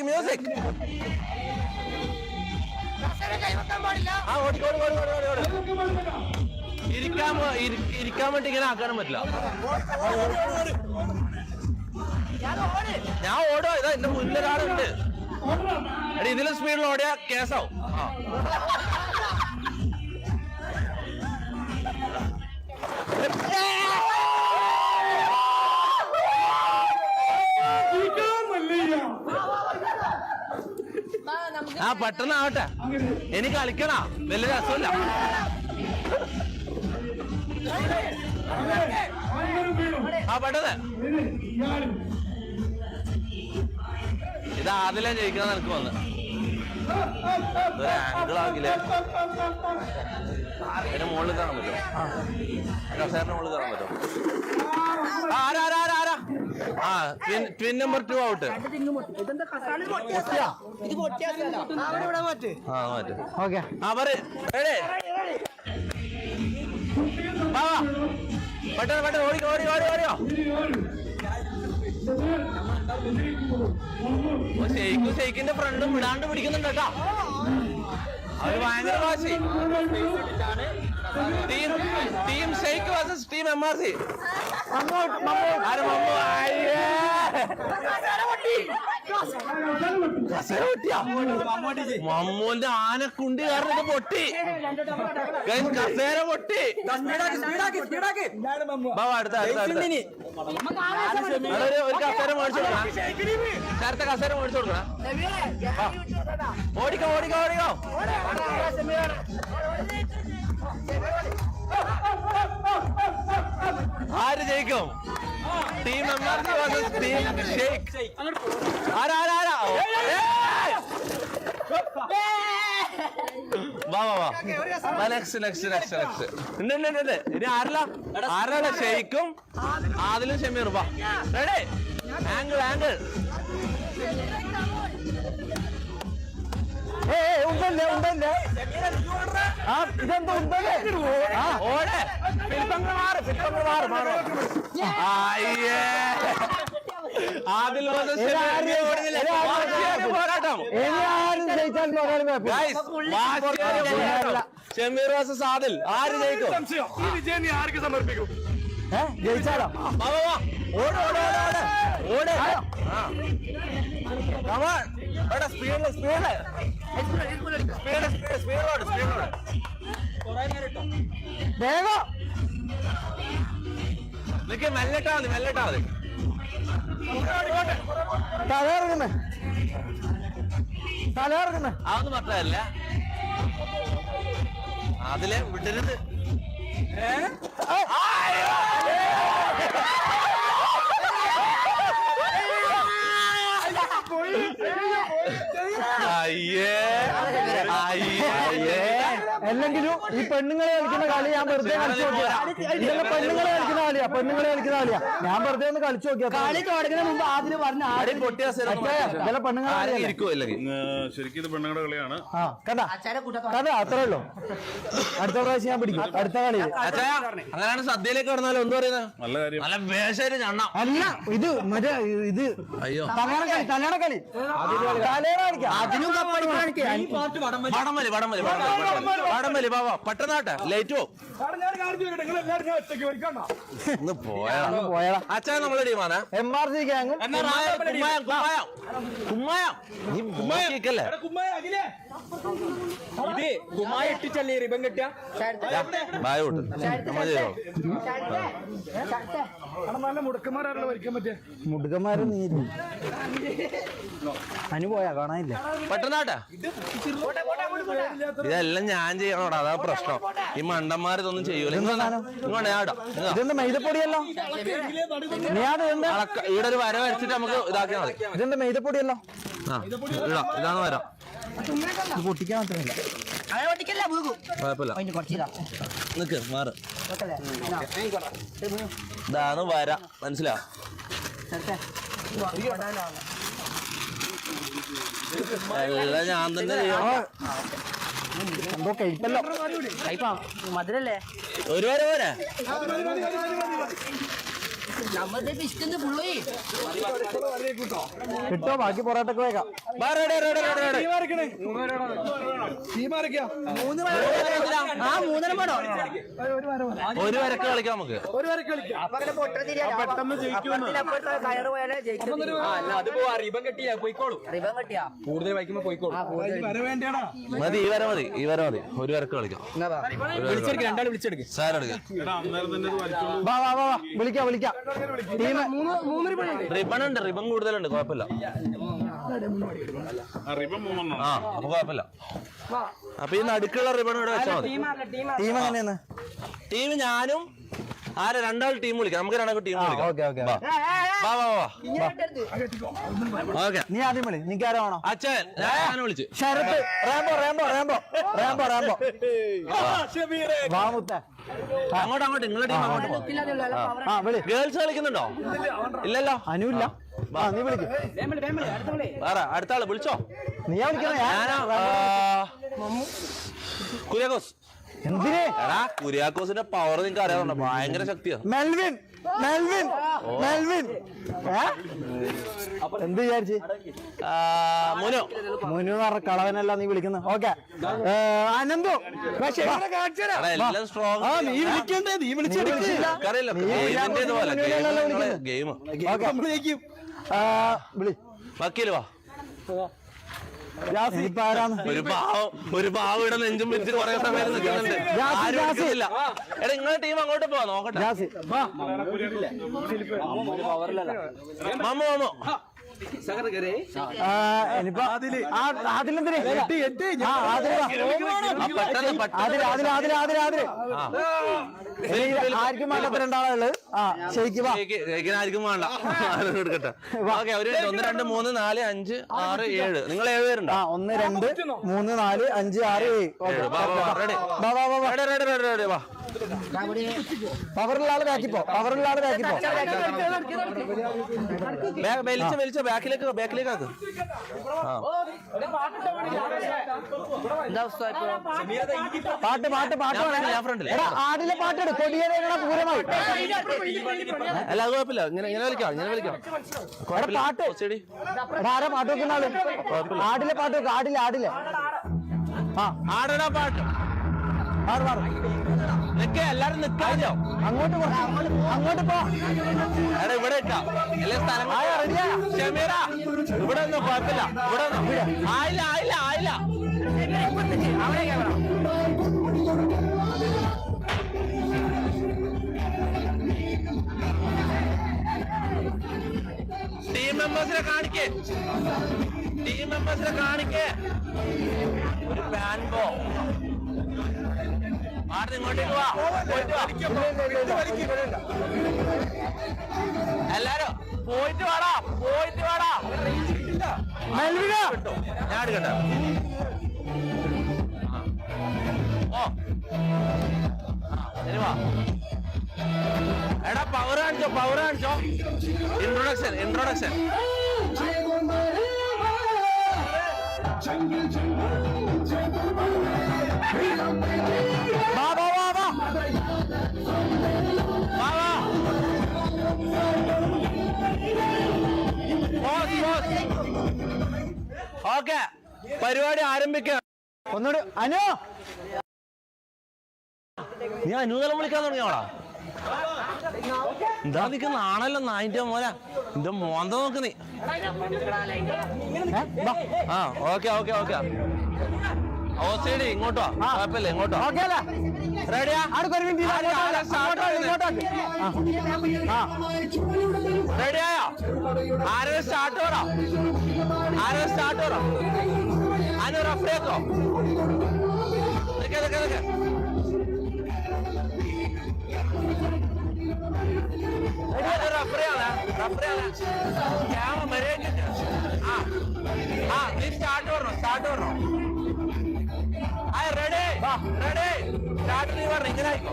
മ്യൂസിക്. ഇരിക്കാൻ വേണ്ടി ഇങ്ങനെ ആക്കാനും പറ്റില്ല. ഞാൻ ഓടോ. ഇതാ എന്റെ മുന്നിലൊരാളുണ്ട്. എടി ഇതിലും സ്പീഡിൽ ഓടിയാ കേസാവും. പെട്ടെന്ന് ആവട്ടെ. എനിക്ക് കളിക്കണ വലിയ രസമില്ല. പെട്ടെന്ന് ഇത് ആദ്യം ജയിക്കുന്ന നിനക്ക് വന്ന് ഒരു ആംഗിൾ ആകില്ലേ? അതിന്റെ മുകളിൽ കാണാൻ പറ്റുമോ? കസേരന്റെ മുകളിൽ കാണാൻ പറ്റുമോ? ആരാ ട്വിൻ നമ്പർ 2 ഔട്ട്. പെട്ടെന്ന് ഓടിക്കോ. ഷെയ്ക്കിന്റെ ഫ്രണ്ടും വിടാണ്ട് പിടിക്കുന്നുണ്ട് കേട്ടോ. അവര് ഭയങ്കര വാശി. Team Shaikh versus team MRC. മമ്മൂന്റെ ആനക്കുണ്ടി കാരണം ഇത് പൊട്ടി. കസേര പൊട്ടി. അടുത്ത ഒരു കസേര മേടിച്ചു കൊടുക്കണം. നേരത്തെ കസേര മേടിച്ചു കൊടുക്കണം. ഓടിക്കോ. ആര് ജയിക്കും? Team MRC versus team Shaikh. ആരാ വാ വാ വാ നെക്സ്റ്റ് ഉണ്ട് ഇനി ആരല്ല ഷെയ്ക്കും ആദിലും ഷമീറും വാ റെഡി ആംഗിൾ ഉണ്ടല്ലേ ഇതെന്താ ഉണ്ടല്ലേ ഓടെ അയ്യേ ആദിൽ പോരാട്ടം ഇനി ആരും ജയിച്ചാൽ ഷമീർ വേഴ്സസ് ആദിൽ ആര് ജയിക്കും ജയിച്ചാലോ വേഗം മെല്ലിട്ടാ മതി തലയിറങ്ങുന്നേ അതൊന്നും മാത്രല്ല അതിലെ വിടരുത് അല്ലെങ്കിലും ഈ പെണ്ണുങ്ങളെ കളിക്കുന്ന കളി ഞാൻ വെറുതെ കളിച്ചു നോക്കിയാ ഇതെല്ലാം പെണ്ണുങ്ങളെ കളിക്കുന്ന കളിയാ ഞാൻ വെറുതെ ഒന്ന് കളിച്ചു നോക്കിയാ കളി തുടങ്ങുന്ന മുമ്പ് ആദ്യം പറഞ്ഞ ഇതെല്ലാം പെണ്ണുങ്ങളെ ശരിക്കും ഇത് പെണ്ണുങ്ങളുടെ കളിയാണ്. കണ്ട അത്രേ ഉള്ളൂ. അടുത്ത പ്രാവശ്യം ഞാൻ പിടിക്കും അടുത്ത കളി. അങ്ങനെയാണ് സദ്യയിലേക്ക് കടന്നാലോ എന്ത് പറയുന്നത് നല്ല കാര്യം. നല്ല വേഷായിട്ട് ചണ്ണം അല്ല ഇത് മറ്റേ ഇത് അയ്യോ കല്യാണ കളി അതിനും വടംവലി ബാബാ പെട്ടെന്നാട്ടെ ലേറ്റ് പോ ഒന്ന് പോയാ അച്ഛാ നമ്മളെ ടീമാണ് MRC ഗ്യാങ്ങും കുമ്മായം നീ കുമ്മായിക്കല്ലേ ബായോട്ട് നമ്മൾ ചെയ്തോ നല്ല മുടക്കന്മാരാണല്ലോ വരിക്കാൻ പറ്റിയ മുടുക്കന്മാര് നീര് അനുപോയാ കാണാനില്ല പെട്ടെന്നാട്ടെ ഇതെല്ലാം ഞാൻ ചെയ്യണോടാ അതാ പ്രശ്നം ഈ മണ്ടന്മാരിതൊന്നും ചെയ്യൂല ഇങ്ങോട്ട് ഞാടാ ഇതെന്താ മൈദപ്പൊടിയല്ലോ ഇവിടെ ഒരു വര വരച്ചിട്ട് നമുക്ക് ഇതാക്കിയാൽ മതി ഇതെന്താ മൈദപ്പൊടിയല്ലോ ആ ഇതാണ് വര ഇത് പൊട്ടിക്കാൻ മാത്രമല്ല കുഴപ്പമില്ല നിക്ക് മാറ് ഇതാണ് വര മനസ്സിലാ എല്ലാം ഞാൻ തന്നെ ചെയ്യണം എന്തോ കഴിപ്പല്ലോ മധുരല്ലേ ഒരു വര പോരെ കിട്ടോ ബാക്കി പൊറോട്ടക്ക് വേക്കാം ഒരു വരക്ക് കളിക്കാം നമുക്ക് മതി ഈ വര മതി ഒരു വരക്ക് കളിക്കാം സാറെടുക്കാം വിളിക്കാം റിബൺ ഉണ്ട് റിബൺ കൂടുതലുണ്ട് കുഴപ്പമില്ല ആ അപ്പൊ കുഴപ്പമില്ല അപ്പൊ ഈ നടുക്കുള്ള റിബൺ ഇവിടെ വെച്ചാൽ മതി ടീം എങ്ങനെയാണ് ടീം ഞാനും ആരെ രണ്ടാൾ ടീം വിളിക്കാം നമുക്ക് രണ്ടാൾ ടീം വിളിക്കാം ഓക്കെ നീ ആദ്യം വിളി നിനക്ക് ആരോ ആണോ അച്ഛൻ ഞാൻ വിളിച്ചു ശരത്ത് റാംബോ വാമുത്ത അങ്ങോട്ട് നിങ്ങളുടെ ടീം അങ്ങോട്ട് പോ വിളി ഗേൾസ് കളിക്കുന്നുണ്ടോ ഇല്ലല്ലോ അനുവില്ല നീ വിളിക്കും വേറെ അടുത്ത ആള് വിളിച്ചോ നീയാ വിളിക്കുന്ന ഞാനാ കുര്യാക്കോസ് എന്തിനെ എടാ കുര്യാക്കോസിന്റെ പവർ നിനക്ക് അറിയാറുണ്ടോ ഭയങ്കര ശക്തിയാ മെൽവിൻ എന്ത് വിചാരിച്ച് മുനു എന്ന് പറഞ്ഞ കളവനല്ല നീ വിളിക്കുന്നത് ഓക്കെ അനന്തു എല്ലാം സ്ട്രോങ് നീ വിളിക്കണ്ടേ നീ വിളിച്ചില്ല ഗെയിം വിളി വക്കീല് വാ ഇപ്പൊ ആരാന്ന് ഒരു പാവം ഇവിടെ നെഞ്ചും പിരിച്ച് കുറെ സമയം നിൽക്കുന്നുണ്ട് ആരും എടുക്കുന്നില്ല. എടാ നിങ്ങളുടെ ടീം അങ്ങോട്ട് പോവാ നോക്കട്ടെ. മാമു ഇനിയിപ്പോ ആദിലെന്തിന് ആർക്കും വേണ്ടത്ര രണ്ടാളുള്ളത് ആർക്കും വേണ്ട എടുക്കട്ടെ. ഓക്കെ, ഒരു 1 2 3 4 5 6 7 നിങ്ങൾ 7 പേരുണ്ടോ? 1 2 3 4 5 6 7. വാ. പവറുള്ള ആള് ബാക്കിപ്പോ വലിച്ച ബാക്കിലേക്ക് ആക്ക്. പാട്ട് ഞാൻ ഫ്രണ്ടില്. ആടിലെ പാട്ട് കൊടിയേനെ പൂരമായി അല്ല അത് കുഴപ്പമില്ല. ഇങ്ങനെ വലിക്കാം. പാട്ട് ആരാ പാട്ട് വെക്കുന്ന ആള്? ആടിലെ പാട്ട് വെക്ക. ആടിലെ ആടടാ പാട്ട്. നിക്ക, എല്ലാരും നിക്കാലോ. അങ്ങോട്ട് പോ. എടാ ഇവിടെ നിക്കാം. എല്ലാ സ്ഥലം ഷമീറ ഇവിടെ ഒന്നും കുഴപ്പമില്ല. ഇവിടെ ആയില്ല. ടീം മെമ്പേഴ്സിനെ കാണിക്കേ. ഒരു ഫാൻ ബോ ഇങ്ങോട്ടേക്ക് വാ. എല്ലാരും പോയിട്ട് വാടാ. ഞാൻ എടുക്കട്ടെ. വാ. എടാ പവർ കാണിച്ചോ. ഇൻട്രൊഡക്ഷൻ. ഓക്കെ, പരിപാടി ആരംഭിക്കാം. ഒന്നുകൂടി അനു. നീ അനുതലം വിളിക്കാൻ തുടങ്ങിയോളാ? എന്താ നിൽക്കുന്ന ആണല്ലോ നായിന്റെ മോനെ. എന്റെ മോന്ത നോക്ക് നീ. ആ ഓക്കെ. ഓസിഡി ഇങ്ങോട്ടോ. കുഴപ്പമില്ല, ഇങ്ങോട്ടോ. റെഡിയാ? റെഡിയായോ? ആരും സ്റ്റാർട്ട് ചെയ്യണോ? അനു റഫറിയാക്കോ? നിൽക്കേ. റഫറിയാണ്. ക്യാമറ മര്യാദ. നീ സ്റ്റാർട്ട് പറഞ്ഞോ. റെഡി. സ്റ്റാർട്ട് നീ പറഞ്ഞു. ഇങ്ങനെ ആയിക്കോ.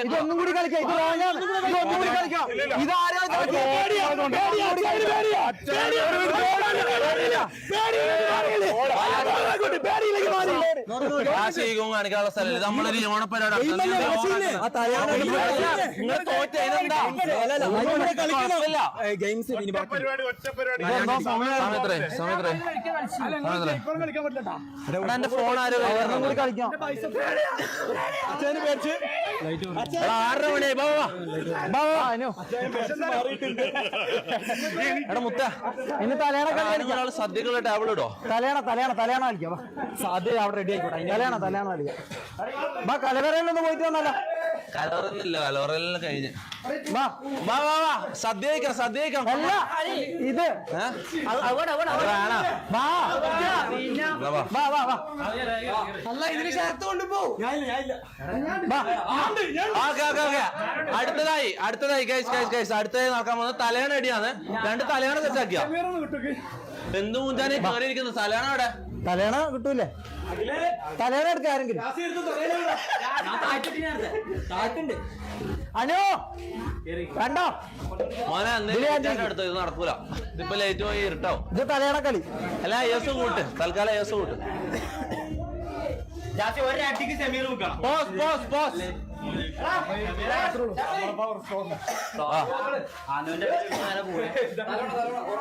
ഇതൊന്നും കൂടി കളിക്കാം. കാണിക്കാനുള്ള സ്ഥലം നമ്മളൊരു ഓണപ്പരിപാടി. എന്റെ ഫോൺ ആരും കൂടി കളിക്കാം. 6 മണിയായി. എടാ മുത്ത, ഇന്ന് തലേണ സദ്യക്കുള്ള ടേബിൾ ഇടോ. തലേണ കളിക്കാം. സാധ്യത അവിടെ റെഡി ആയിക്കോട്ടെ. തലേണ കളിക്കാം. കലവറയിലൊന്ന് പോയിട്ട് വന്നല്ലോ. കലോറൊന്നുമില്ല, കലോറെല്ലാം കഴിഞ്ഞ്. വാ വാ വാ വാ, സദ്യ കഴിക്കാം. അല്ല ഇത് വേണോ? വാ വാ വാ വാ അടുത്തതായി ഗൈസ് അടുത്തതായി നടക്കാൻ പോകുന്നത് തലയണ അടിയാണ്. 2 തലയണ സെറ്റാക്കിയ എന്ത് മുഞ്ചാനെ കയറിയിരിക്കുന്നു. തലയണ അവിടെ തലേണ കിട്ടൂലേ? തലേണ എടുക്ക ആരെങ്കിലും. അനു കണ്ടോ മോനെ അടുത്ത് ഇത് നടക്കൂല. ഇതിപ്പോ ലേറ്റ് പോയി ഇരുട്ടാവും. ഇത് തലേണ കളി. അല്ല യേസ് കൂട്ട്, തൽക്കാലം യേസ് കൂട്ട്. പോസ്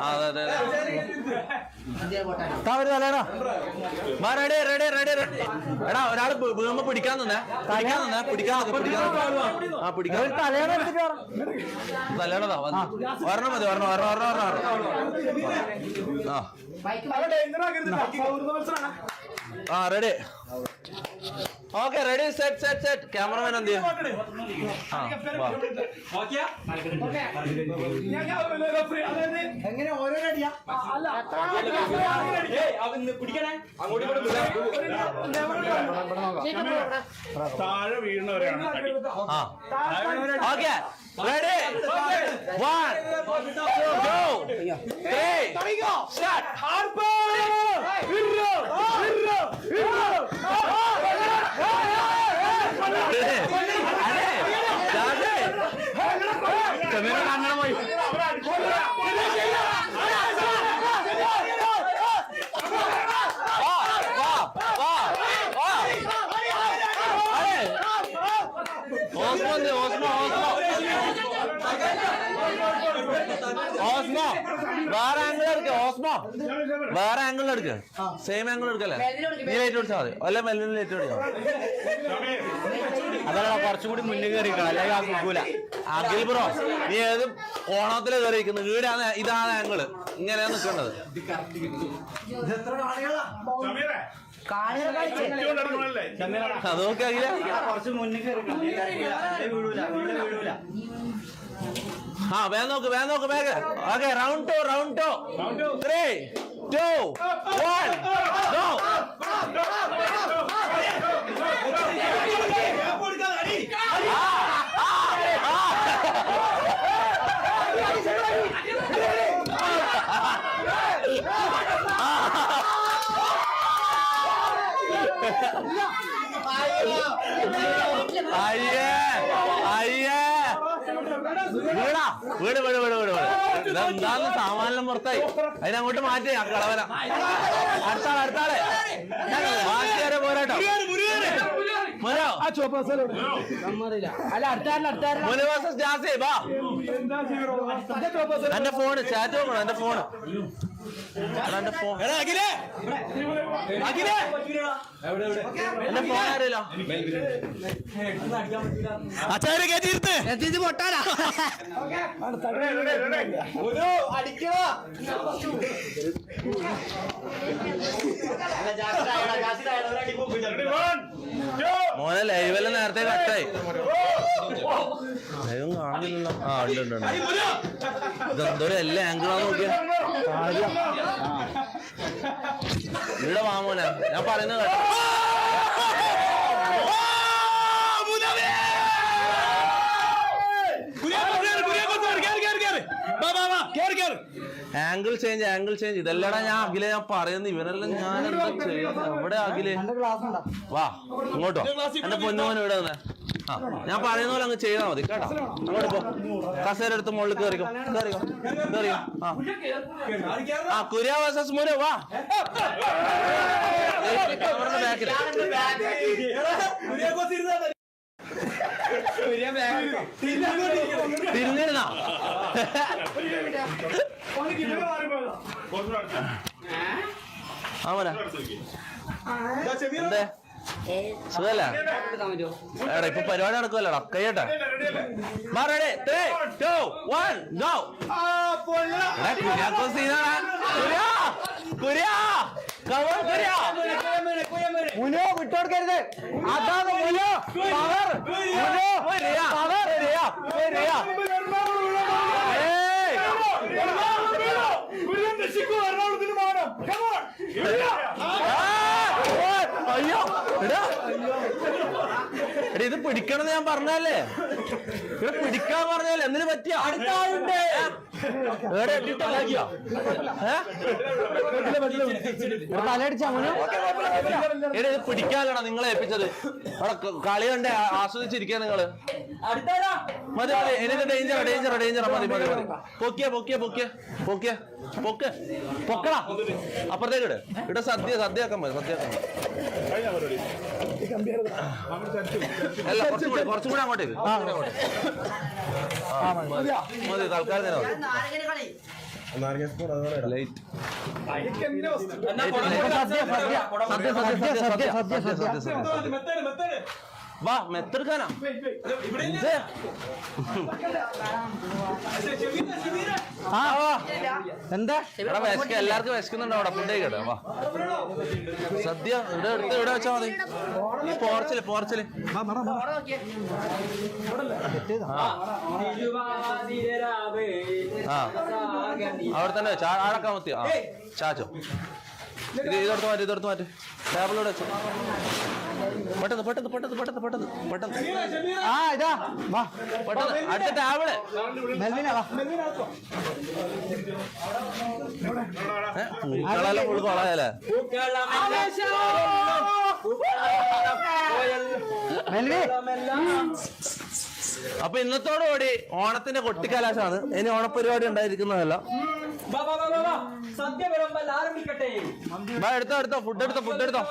അതെ തലേണ റെഡി. എടാ ഒരാള് വീഴുമ്പോ പിടിക്കാൻ നിന്നേ. തലേണ എടുത്തിട്ട് തലേണതാ ഒരെണ്ണം മതി. Ready. Okay ready set. Cameraman എന്ത് ചെയ്യും? എങ്ങനെ ഓരോ അടിയാ? താഴെ വീഴുന്നവരെയാണ് ഓക്കെ റെഡി 1 2 3 സ്റ്റാർട്ട്. അങ്ങനെ പോയി. ഓസ്മോ വേറെ ആംഗിൾ എടുക്ക്. സെയിം ആംഗിൾ എടുക്കല്ലേ? നീ ലൈറ്റ് പിടിച്ചാൽ മതി. അല്ല മെല്ലിന് ലൈറ്റ് പിടിക്കാം. അതല്ല കുറച്ചും കൂടി മുന്നിൽ കയറിക്കണം, അല്ലെങ്കിൽ ആ കുക്കൂല. അഖിൽ ബ്രോ നീ ഏത് കോണത്തില് കയറിയിരിക്കുന്നത്? ഈടാണ് ഇതാണ് ആംഗിള്. ഇങ്ങനെയാണ് നിൽക്കേണ്ടത്. അത് നോക്കിയാ കുറച്ച് മുന്നിൽ വീഴൂല. വേഗം നോക്ക് വേഗം. Okay round 2 3 2 1 go. വീട് എന്താന്ന് സാമാനം പുറത്തായി. അതിനങ്ങോട്ട് മാറ്റി കളവന. അടുത്താളെ മാറ്റിയാരെ പോരാട്ടോ. എന്റെ ഫോണ് ചാറ്റ് നോക്കണം. എന്റെ ഫോണ് എന്റെ ഫോൺ അറിയില്ല. അച്ചാര് കയറ്റി പൊട്ടാനാ. മോനെ ലൈവെല്ലാം നേരത്തെ കട്ടായി. ലൈവും കാണുന്നില്ലല്ലോ. ഉണ്ട്. ഇതെന്തോരം എല്ലാ ആംഗിളാന്ന് നോക്കിയ ഇവിടെ വാമോനെ ഞാൻ പറയുന്നത് കേട്ടോ. ആംഗിൾ ചേഞ്ച് ഇതെല്ലാം ഞാൻ അഖിലെ ഞാൻ പറയുന്നു. ഇവരെല്ലാം ഞാൻ എന്താ ചെയ്യുന്നത്? ഇവിടെ അഖിലെ വാ ഇങ്ങോട്ടോ. എന്റെ പൊന്നുമോൻ ഇവിടെ വന്നേ. ഞാൻ പറയുന്ന പോലെ അങ്ങ് ചെയ്താൽ മതി കേട്ടോ. അങ്ങോട്ട് പോ. കസേര എടുത്ത് മുകളിൽ കയറിക്കോ. കുര്യ വേഴ്സസ് മുരു വാ. ബാക്കിൽ തിരിഞ്ഞിരുന്നാ ആമോനെ എന്തേ സുഖല്ല? എടാ ഇപ്പൊ പരിപാടി നടക്കുമല്ലോടാ. കയ്യട്ടെ. മുനോ വിട്ടുകൊടുക്കരുത്. അതാണ് മുനോ പവർ. മുനോ പവർ. അയ്യോ എടാ ഇത് പിടിക്കണം ഞാൻ പറഞ്ഞല്ലേ, ഇവിടെ പിടിക്കാൻ പറഞ്ഞല്ലേ, എന്തിനു പറ്റിയ തലയടിച്ചാ മുനോ. എടാ ഇത് പിടിക്കാനാണ് നിങ്ങളെ ഏൽപ്പിച്ചത്. അവിടെ കളി കണ്ടേ ആസ്വദിച്ചിരിക്കുക നിങ്ങള്. മതി മതി, എനിക്ക് ഡേഞ്ചറാ. മതി പൊക്കടാ. അപ്പുറത്തേക്ക് ഇട്. ഇവിടെ സദ്യയാക്കാൻ മതി. അല്ല കുറച്ചും കൂടെ അങ്ങോട്ടേക്ക്. മതി തൽക്കാലം തന്നെ ലൈറ്റ്. വാ മെത്തെടുക്കാനാ. എന്താ എല്ലാവർക്കും വിശക്കുന്നുണ്ടോ അവിടെ? ഫുഡ് കഴിക്കട്ടെ. വാ സദ്യ ഇവിടെ വെച്ചാ മതി. ഈ പോർച്ചില് അവിടെ തന്നെ വെച്ചു. ആടക്കാൻ മത്തിയോ? ചാച്ചോ ഇതെടുത്ത് മാറ്റി ടേബിളിലൂടെ വെച്ചു. പെട്ടെന്ന് ഇതാ വാ പെട്ടെന്ന് അടുത്ത ടേബിള്. മെൽവിനാ വാ. പൂക്കളെല്ലാം ഫുൾ കൊളായല്ലേ. മെൽവി അപ്പൊ ഇന്നത്തോടുകൂടി ഓണത്തിന്റെ കൊട്ടിക്കലാശാണ്. ഇനി ഓണപരിപാടി ഉണ്ടായിരിക്കുന്നതല്ല. എടുത്തോ ഫുഡ് എടുത്തോ.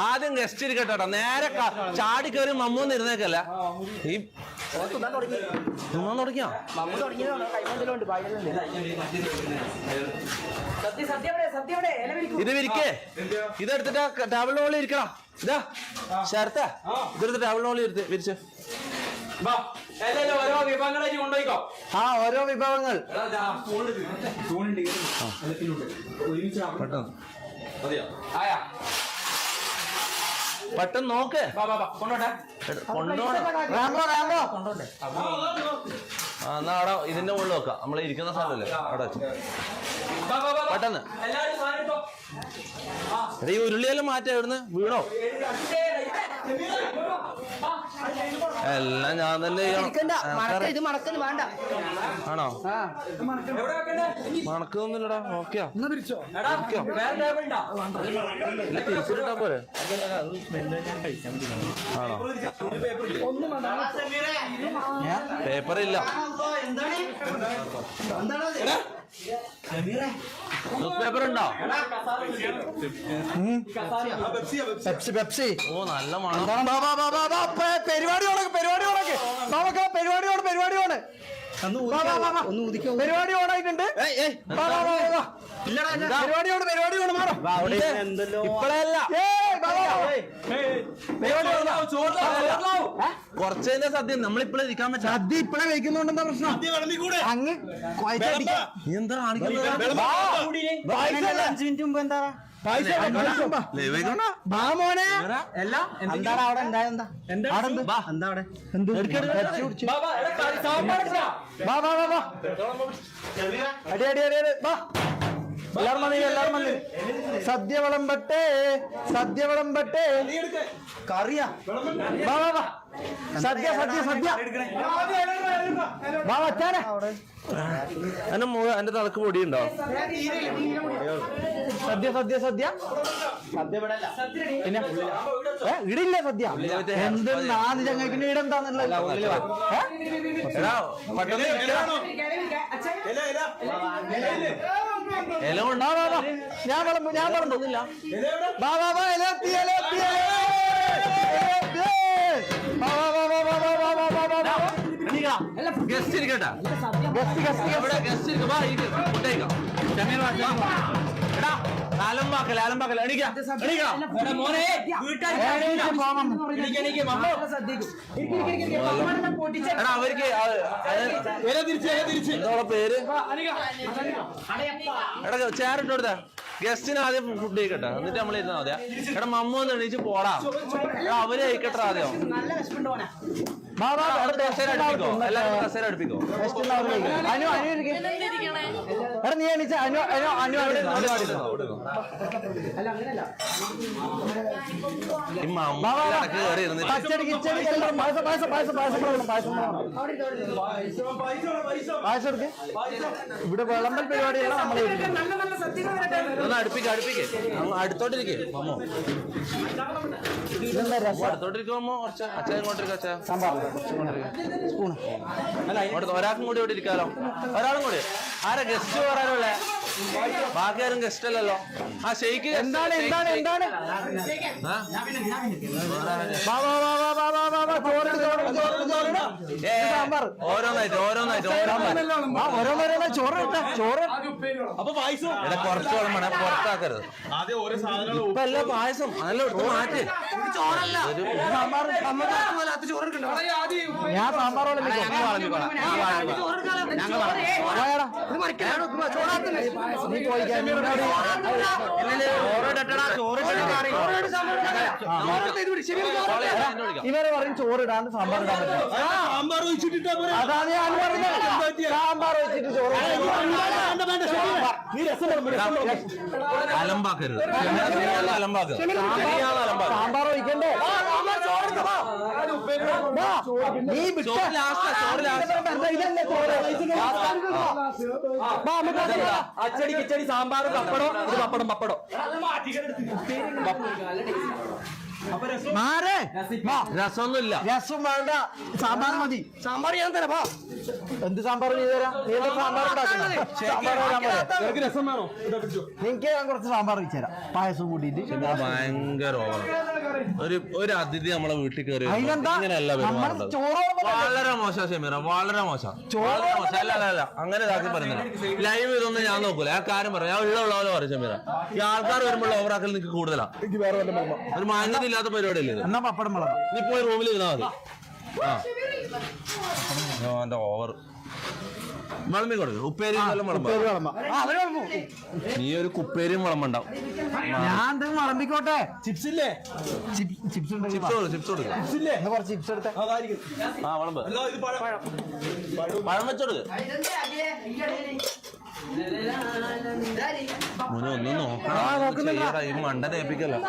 ആദ്യം ഗസ്റ്റ് ഇരിക്കട്ടോ. നേരെ ചാടി കയറി മമ്മൂന്ന് ഇരുന്നേക്കല്ല. ഈ തുടങ്ങിയോ? ഇത് വിരിക്കേ. ഇതെടുത്തിട്ട് ടേബിളിന്റെ മുകളിൽ ഇരിക്കണം. ഇതാ ശരത്ത ഇതെടുത്ത് ടേബിളിന്റെ മുകളിൽ വിരിച്ച്. ഓരോ വിഭവങ്ങളായിട്ട് കൊണ്ടുപോയിക്കോ. ഓരോ വിഭവങ്ങൾ പെട്ടെന്ന് നോക്ക്. എന്നാ അവിടെ ഇതിന്റെ മുകളിൽ വെക്കാം. നമ്മൾ ഇരിക്കുന്ന സ്ഥലമല്ലേ അവിടെ വെച്ചു. പെട്ടെന്ന് ഈ ഉരുളിയെല്ലാം മാറ്റാ. ഇവിടുന്ന് വീണോ? എല്ലാം ഞാൻ തന്നെ ചെയ്യണം. ആണോ? മണക്കൊന്നുമില്ലടാ. ഓക്കെയാ തിരിച്ചിട്ടാ പോരെ. ആണോ? പേപ്പർ ഇല്ല. ന്യൂസ് പേപ്പർ ഉണ്ടോ? പെപ്സി. ഓ നല്ല മണം. പരിപാടി ഓണായിട്ടുണ്ട്. ഇപ്പഴല്ല കുറച്ചതിന്റെ സദ്യ നമ്മളിപ്പോഴേ ഇരിക്കാൻ പറ്റും. സദ്യ ഇപ്പഴേ കഴിക്കുന്നുണ്ടെന്താ പ്രശ്നം? അങ്ങ് എന്താ 5 മിനിറ്റ് മുമ്പ് എന്താ മോനെ എന്താണ് അവിടെ ഉണ്ടായെന്താ? എല്ലാരും വന്ന് സദ്യ വിളമ്പട്ടെ. കറിയാ. സദ്യ എന്റെ തലക്ക് പൊടിയുണ്ടോ? സദ്യ ഇടില്ല സദ്യ. എന്തെന്നാ ചങ്ങായിക്കിന്റെ ഇടെന്താന്നല്ല ഇല കൊണ്ടാ. ഞാൻ വളർന്നില്ല. ഗസ്റ്റ് ഇരിക്കട്ടെ. അവർക്ക് പേര് ചേറിട്ട് കൊടുത്താ ഗസ്റ്റിന് ആദ്യം ഫുഡ് കഴിക്കട്ടെ, എന്നിട്ട് നമ്മൾ ഇരുന്നാ മതിയാ. എടാ മമ്മ ഒന്ന് എണീച്ച് പോടാ, അവര് കഴിക്കട്ടെ ആദ്യം. കസേര അടുപ്പിക്കോ, എല്ലാവരും കസേര അടുപ്പിക്കോ. നീ എണീച്ച ഈ മമ്മ ഇടയ്ക്ക് കയറി ഇരുന്നിട്ട് ഇവിടെ വിളമ്പൽ പരിപാടിയല്ല നമ്മളെ ഒന്ന് അടുപ്പിക്ക അടുത്തോട്ടിരിക്കേ മമ്മോ, അടുത്തോട്ടിരിക്കും മമ്മോ. കുറച്ച് അച്ഛൻ ഇങ്ങോട്ടിരിക്കും, അച്ഛാ സ്പൂൺ ഒരാൾക്കും കൂടി ഇവിടെ ഇരിക്കാലോ, ഒരാളും കൂടി. ആരാ ഗസ്റ്റ് പറയാനുള്ളേ? ബാക്കി ആരും ഗസ്റ്റ് അല്ലല്ലോ. ആ ഷെയ്ക്ക് എന്താണ് ഓരോന്നായിട്ട് ചോറ് ഇവിടെ കുറച്ച് വെള്ളം വേണം, പുറത്താക്കരുത്. ഇപ്പൊ എല്ലാ പായസം അതെല്ലാം എടുത്ത് മാറ്റി. ഞാൻ സാമ്പാർ ഇവരെ പറയും ചോറിടാണ്ട് സാമ്പാർ ഇടാൻ പറ്റില്ല. അതാണ് ഞാൻ പറഞ്ഞത്. സാമ്പാർ വെച്ചിട്ട് ചോറ് അലമ്പാക്കരുത്, അലമ്പാക്കരുത്. സാമ്പാർ ഒഴിക്കണ്ടേ? നീ അച്ചടി കിച്ചടി സാമ്പാർ പപ്പടോ, ഇത് പപ്പടം പപ്പടോ. രസമൊന്നുമില്ല, രസം വേണ്ട, സാമ്പാർ മതി. സാമ്പാർ ഞാൻ തരാം. എന്ത് സാമ്പാർ നീ തരാം? നീ സാമ്പാർ രസം വേണോ? നിങ്ങൾക്ക് ഞാൻ കുറച്ച് സാമ്പാർ വെച്ച് തരാം, പായസം കൂട്ടിയിട്ട്. ഭയങ്കര ഒരു അതിഥി നമ്മളെ വീട്ടിൽ കയറി അതിനെന്താ? ഇങ്ങനെയല്ല പെരുമാറേണ്ടത്. ചോറ് വളരെ മോശം ഷമീറ, വളരെ മോശം. അല്ല അങ്ങനെ ഇതാക്കി പറയുന്നില്ല. ലൈവ് ഇതൊന്നും ഞാൻ നോക്കൂല, ആ കാര്യം പറയാം. ഞാൻ ഉള്ള പോലെ പറയും ഷമീറ. ഈ ആൾക്കാർ വരുമ്പോൾ ഓവറാക്കൽ നിനക്ക് കൂടുതലാ. ഒരു മാന്യത ഇല്ലാത്ത പരിപാടിയല്ലേ ഇത്? എന്നാ പപ്പടം വിളമ്പ. നീ പോയി റൂമിൽ ഇരുന്നാ മതി. ആ ഓവർ വിളമ്പി കൊടുക്കും. ഉപ്പേരിയും നീ ഒരു കുപ്പേരിയും വിളമ്പുണ്ടാവും. ഞാൻ എന്തെങ്കിലും വിളമ്പിക്കോട്ടെ. ചിപ്സ് ഇല്ലേ? ചിപ്സ് കൊടുക്കും. കുറച്ച് ചിപ്സ് എടുത്തേ. ആ വിളമ്പ്. പഴം വെച്ചോടുക്ക്. ഒന്നും നോക്കണം, ഈ മണ്ടനെ ഏൽപ്പിക്കല്ലോ.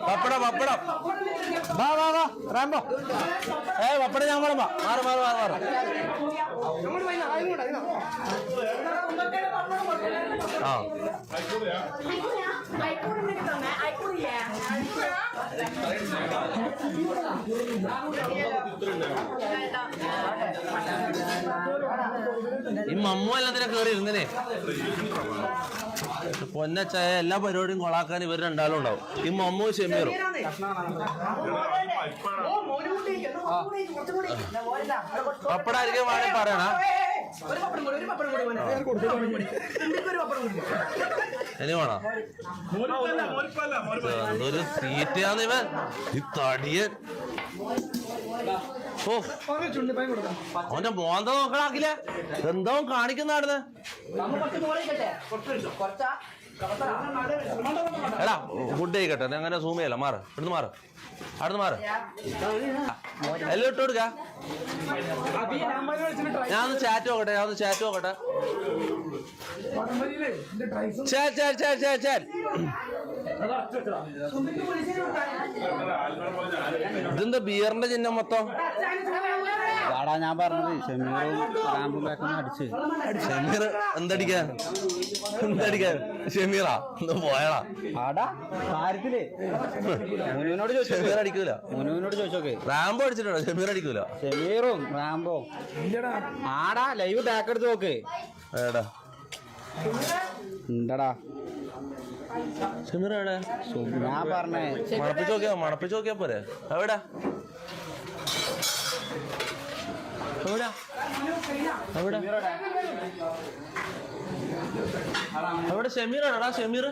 പപ്പടം വാ റാംബോ. പപ്പടം ഞാൻ വിളമ്പാ. മാറി ആ ഈ മമ്മു എല്ലാത്തിനെ കയറി ഇരുന്നേ. പൊന്നച്ചായ എല്ലാ പരിപാടിയും കൊളാക്കാൻ ഇവർ രണ്ടാളും ഉണ്ടാവും. ഈ മമ്മു ഷമീറും. പപ്പടായിരിക്കും വേണേ പറയണ. ഇനി വേണോ? എന്തൊരു തീറ്റയാന്ന് ഇവൻ, ഈ തടിയൻ. ഓ അവന്റെ മോന്ത നോക്കണാക്കില്ല, എന്തോ കാണിക്കുന്നാടുന്ന്. എടാ ഫുഡ് കഴിക്കട്ടെ, അങ്ങനെ സൂം ചെയ്യല്ല. മാറ്, ഇവിടുന്ന് മാറ്, അവിടുന്ന് മാറ്. എല്ലാം ഇട്ട് കൊടുക്ക. ഞാനൊന്ന് ചാറ്റ് നോക്കട്ടെ. ഇതെന്താ ബിയറിന്റെ ചിഹ്നം മൊത്തം? ഞാൻ പറഞ്ഞത് ഷമീർ എന്തടിക്കാൻ ഷമീറാ ഒന്ന് പോയടാ. കാര്യത്തില് ഷമീർ അടിക്കൂല. മുനുവിനോട് ചോദിച്ചോക്കെ. റാംബോ അടിച്ചിട്ടുണ്ടോ? ഷമീർ അടിക്കൂല. ഷമീറും റാംബോ ആടാ ലൈവ് ബാക്ക് എടുത്ത് നോക്ക്. എടാ എന്താടാ ഷമീർ എവിടെ? ഞാൻ പറഞ്ഞേ മണപ്പിച്ച് നോക്കിയാ പോരെ. എവിടെ? എവിടാ എവിടെ എവിടെ ഷമീറാണോടാ ഷമീർ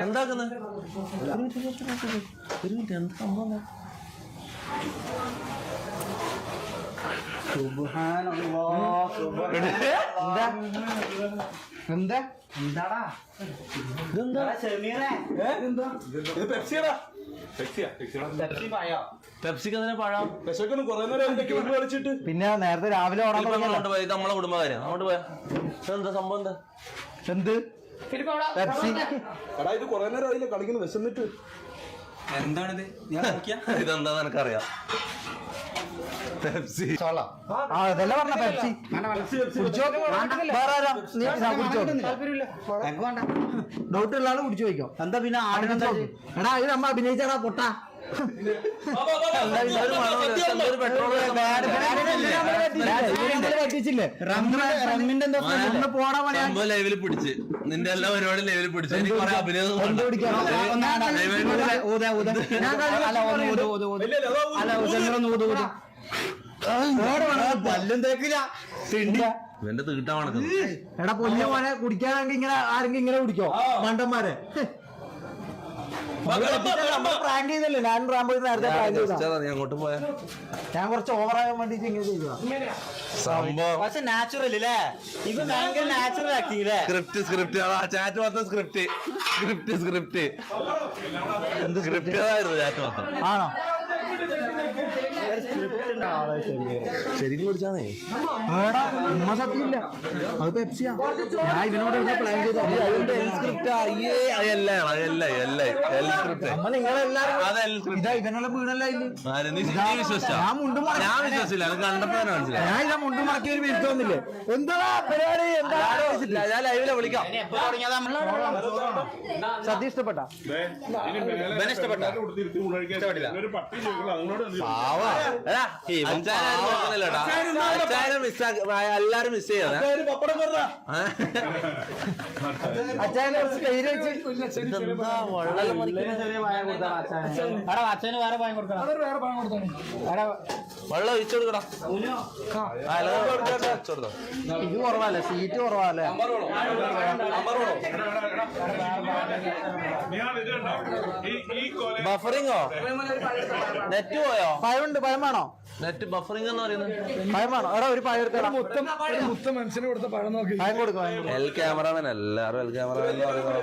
എന്താക്കുന്നത് ഒരു മിനിറ്റ് എന്താ സംഭവം എന്താ എന്താടാ പെപ്സിക്ക് എന്തിനാ പഴം പിന്നെ നേരത്തെ രാവിലെ ഓടാൻ അങ്ങോട്ട് പോയി ഇത് നമ്മളെ കുടുംബകാര്യം അങ്ങോട്ട് പോയാ എന്താ സംഭവം എന്താ എന്ത് പെപ്സി ഇത് കൊറേ നേരം ആയില്ലേ കളിക്കുന്നു വിശന്നിട്ട് എന്താണിത് ഇതെന്താന്ന് എനിക്കറിയാം പെപ്സി ആ അതല്ല പറഞ്ഞ പെപ്സി ഡൗട്ട് ഉള്ള ആള് കുടിച്ചു ചോദിക്കോ എന്താ പിന്നെ ആടിനെ എടാ ഇത് നമ്മ അഭിനയിച്ചാടാ പൊട്ടാ ലൈവില് പിടിച്ച് നിന്റെ എല്ലാ പരിപാടി ലൈവില് പിടിച്ച് എനിക്ക് കുറെ അഭിനയം പല്ലും തേക്കില്ല ഇവന്റെ തീട്ടാ മണക്കുന്നത് എടാ പൊന്നു പോലെ കുടിക്കാണെങ്കിൽ ഇങ്ങനെ ആരെങ്കിലും ഇങ്ങനെ കുടിക്കോ മണ്ടന്മാരെ പ്രാങ്ക് ചെയ്തല്ലേ ഞാൻ റാമ്പോ നേരത്തെ പ്രാങ്ക് ചെയ്താ നീ അങ്ങോട്ട് പോയാ ഞാൻ കുറച്ച് ഓവറാകാൻ വേണ്ടിട്ട് ഇങ്ങനെ ചെയ്തതാ സംഭവം പക്ഷെ നാച്ചുറൽ അല്ലേ ഇത് ഭയങ്കര നാച്ചുറൽ ആക്ടിങ് അല്ലേ സ്ക്രിപ്റ്റ് ചാറ്റ് മൊത്തം സ്ക്രിപ്റ്റ് ആയിരുന്നു ചാറ്റ് മൊത്തം ആണോ ശരിക്കും പിടിച്ചാന്നേ ഏടാ ഉമ്മ സത്യമില്ല അത് പെപ്സിയാ ഞാൻ ഇവനോട് പ്ലാൻ ചെയ്ത അമ്മ നിങ്ങളെല്ലാരും ഇതാ ഇവനുള്ള വീണല്ല ഇല്ല ഞാൻ മുണ്ടും ഞാൻ വിശ്വസിച്ചില്ല അത് കണ്ടപ്പോ തന്നെ മനസ്സിലായി ഞാൻ ഇതാ മുണ്ടും മടക്കി ഒരു വീഴ്ച വന്നില്ലേ എന്താ പരിപാടി എന്താ ഞാൻ ലൈവിലെ വിളിക്കാം സത്യം ഇഷ്ടപ്പെട്ട എല്ലാരും മിസ് ചെയ്യാതെ അച്ഛനെ കുറച്ച് കയ്യിൽ വെച്ച് അച്ഛന് വേറെ ഭയം കൊടുക്കണം വെള്ളം ഒഴിച്ചു കൊടുക്കടാ ഇത് കുറവല്ലേ സീറ്റ് കുറവല്ലേ ബഫറിങ്ങോ നെറ്റ് പോയോ പഴമുണ്ട് പഴമാണോ നെറ്റ് ബഫറിംഗ് എന്ന് പറയുന്നത് പഴമാണോ എടാ ഒരു പഴം എടുത്തടാ മുത്തം മനുഷ്യന് കൊടുത്ത പഴം നോക്കി പഴം കൊടുക്കും എൽ ക്യാമറമാൻ എല്ലാരും എൽ ക്യാമറമാൻ എന്ന് പറയുന്നത്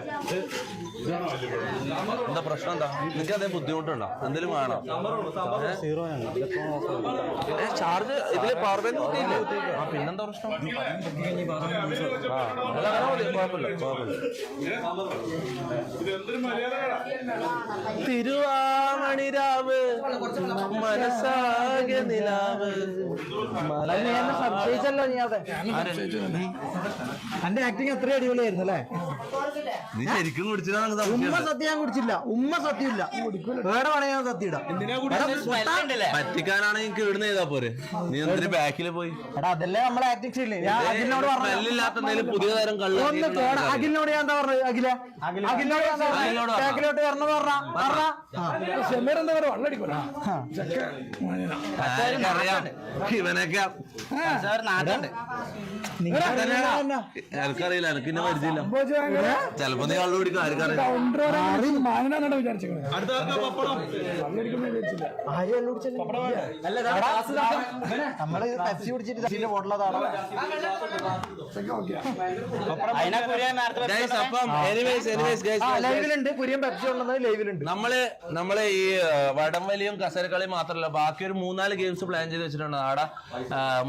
എന്താ പ്രശ്നം എന്താ നിനക്ക് അതേ ബുദ്ധിമുട്ടുണ്ടോ എന്തെങ്കിലും വേണോ ചാർജ് ഇതില് പവർ ബാങ്ക് കുത്തിയില്ലേ ആ പിന്നെന്താ പ്രശ്നം തിരുവാമണിരാവ് മനസ്സാകെ നിലാവ് സംശയിച്ചല്ലോ നീ അതെ എന്റെ ആക്ടിങ് അത്ര അടിപൊളിയായിരുന്നു അല്ലേ നീ ശരിക്കും കുടിച്ചാ ഉമ്മ സത്യം ഞാൻ കുടിച്ചില്ല ഉമ്മ സത്യം ഇല്ല വേറെ വേണേ ഞാൻ സത്യം ഇടാം പറ്റിക്കാനാണെങ്കിൽ എനിക്ക് ഇവിടുന്ന് ചെയ്താ പോരെ നീ എന്തിനു ബാക്കില് പോയി എടാ അതല്ലേ നമ്മളെ ആക്ടിങ്സ് ഇല്ലേ ഞാൻ അഖിലിനോട് പറഞ്ഞു സ്മെല്ലില്ലാത്ത എന്തെങ്കിലും പുതിയ തരം കള്ള് ഒന്ന് കേടാ അഖിലിനോട് ഞാൻ എന്താ പറഞ്ഞത് അഖിലിനോട് ഞാൻ ബാക്കിലോട്ട് വരണമെന്ന് പറഞ്ഞ ഷമീർ എന്താ പറയുക വള്ളടിക്കൂല അറിയാം ഇവനൊക്കെ എനിക്കറിയില്ല എനിക്ക് ഇന്നെ പരിചയമില്ല ചിലപ്പോ നീ കള്ളു കുടിക്കും ആർക്കറിയാം മാനാന്നാണ് വിചാരിച്ചത് നമ്മള് പെപ്സി കുടിച്ചിട്ട് ബോട്ടിലതാണ് ലൈവിലുണ്ട് പുരിയും പെപ്സി ഉണ്ടെന്ന് ലൈവിലുണ്ട് നമ്മള് ഈ വടംവലിയും കസരക്കളി മാത്രല്ല ബാക്കി ഒരു 3-4 ഗെയിംസ് പ്ലാൻ ചെയ്ത് വെച്ചിട്ടുണ്ട് ആടെ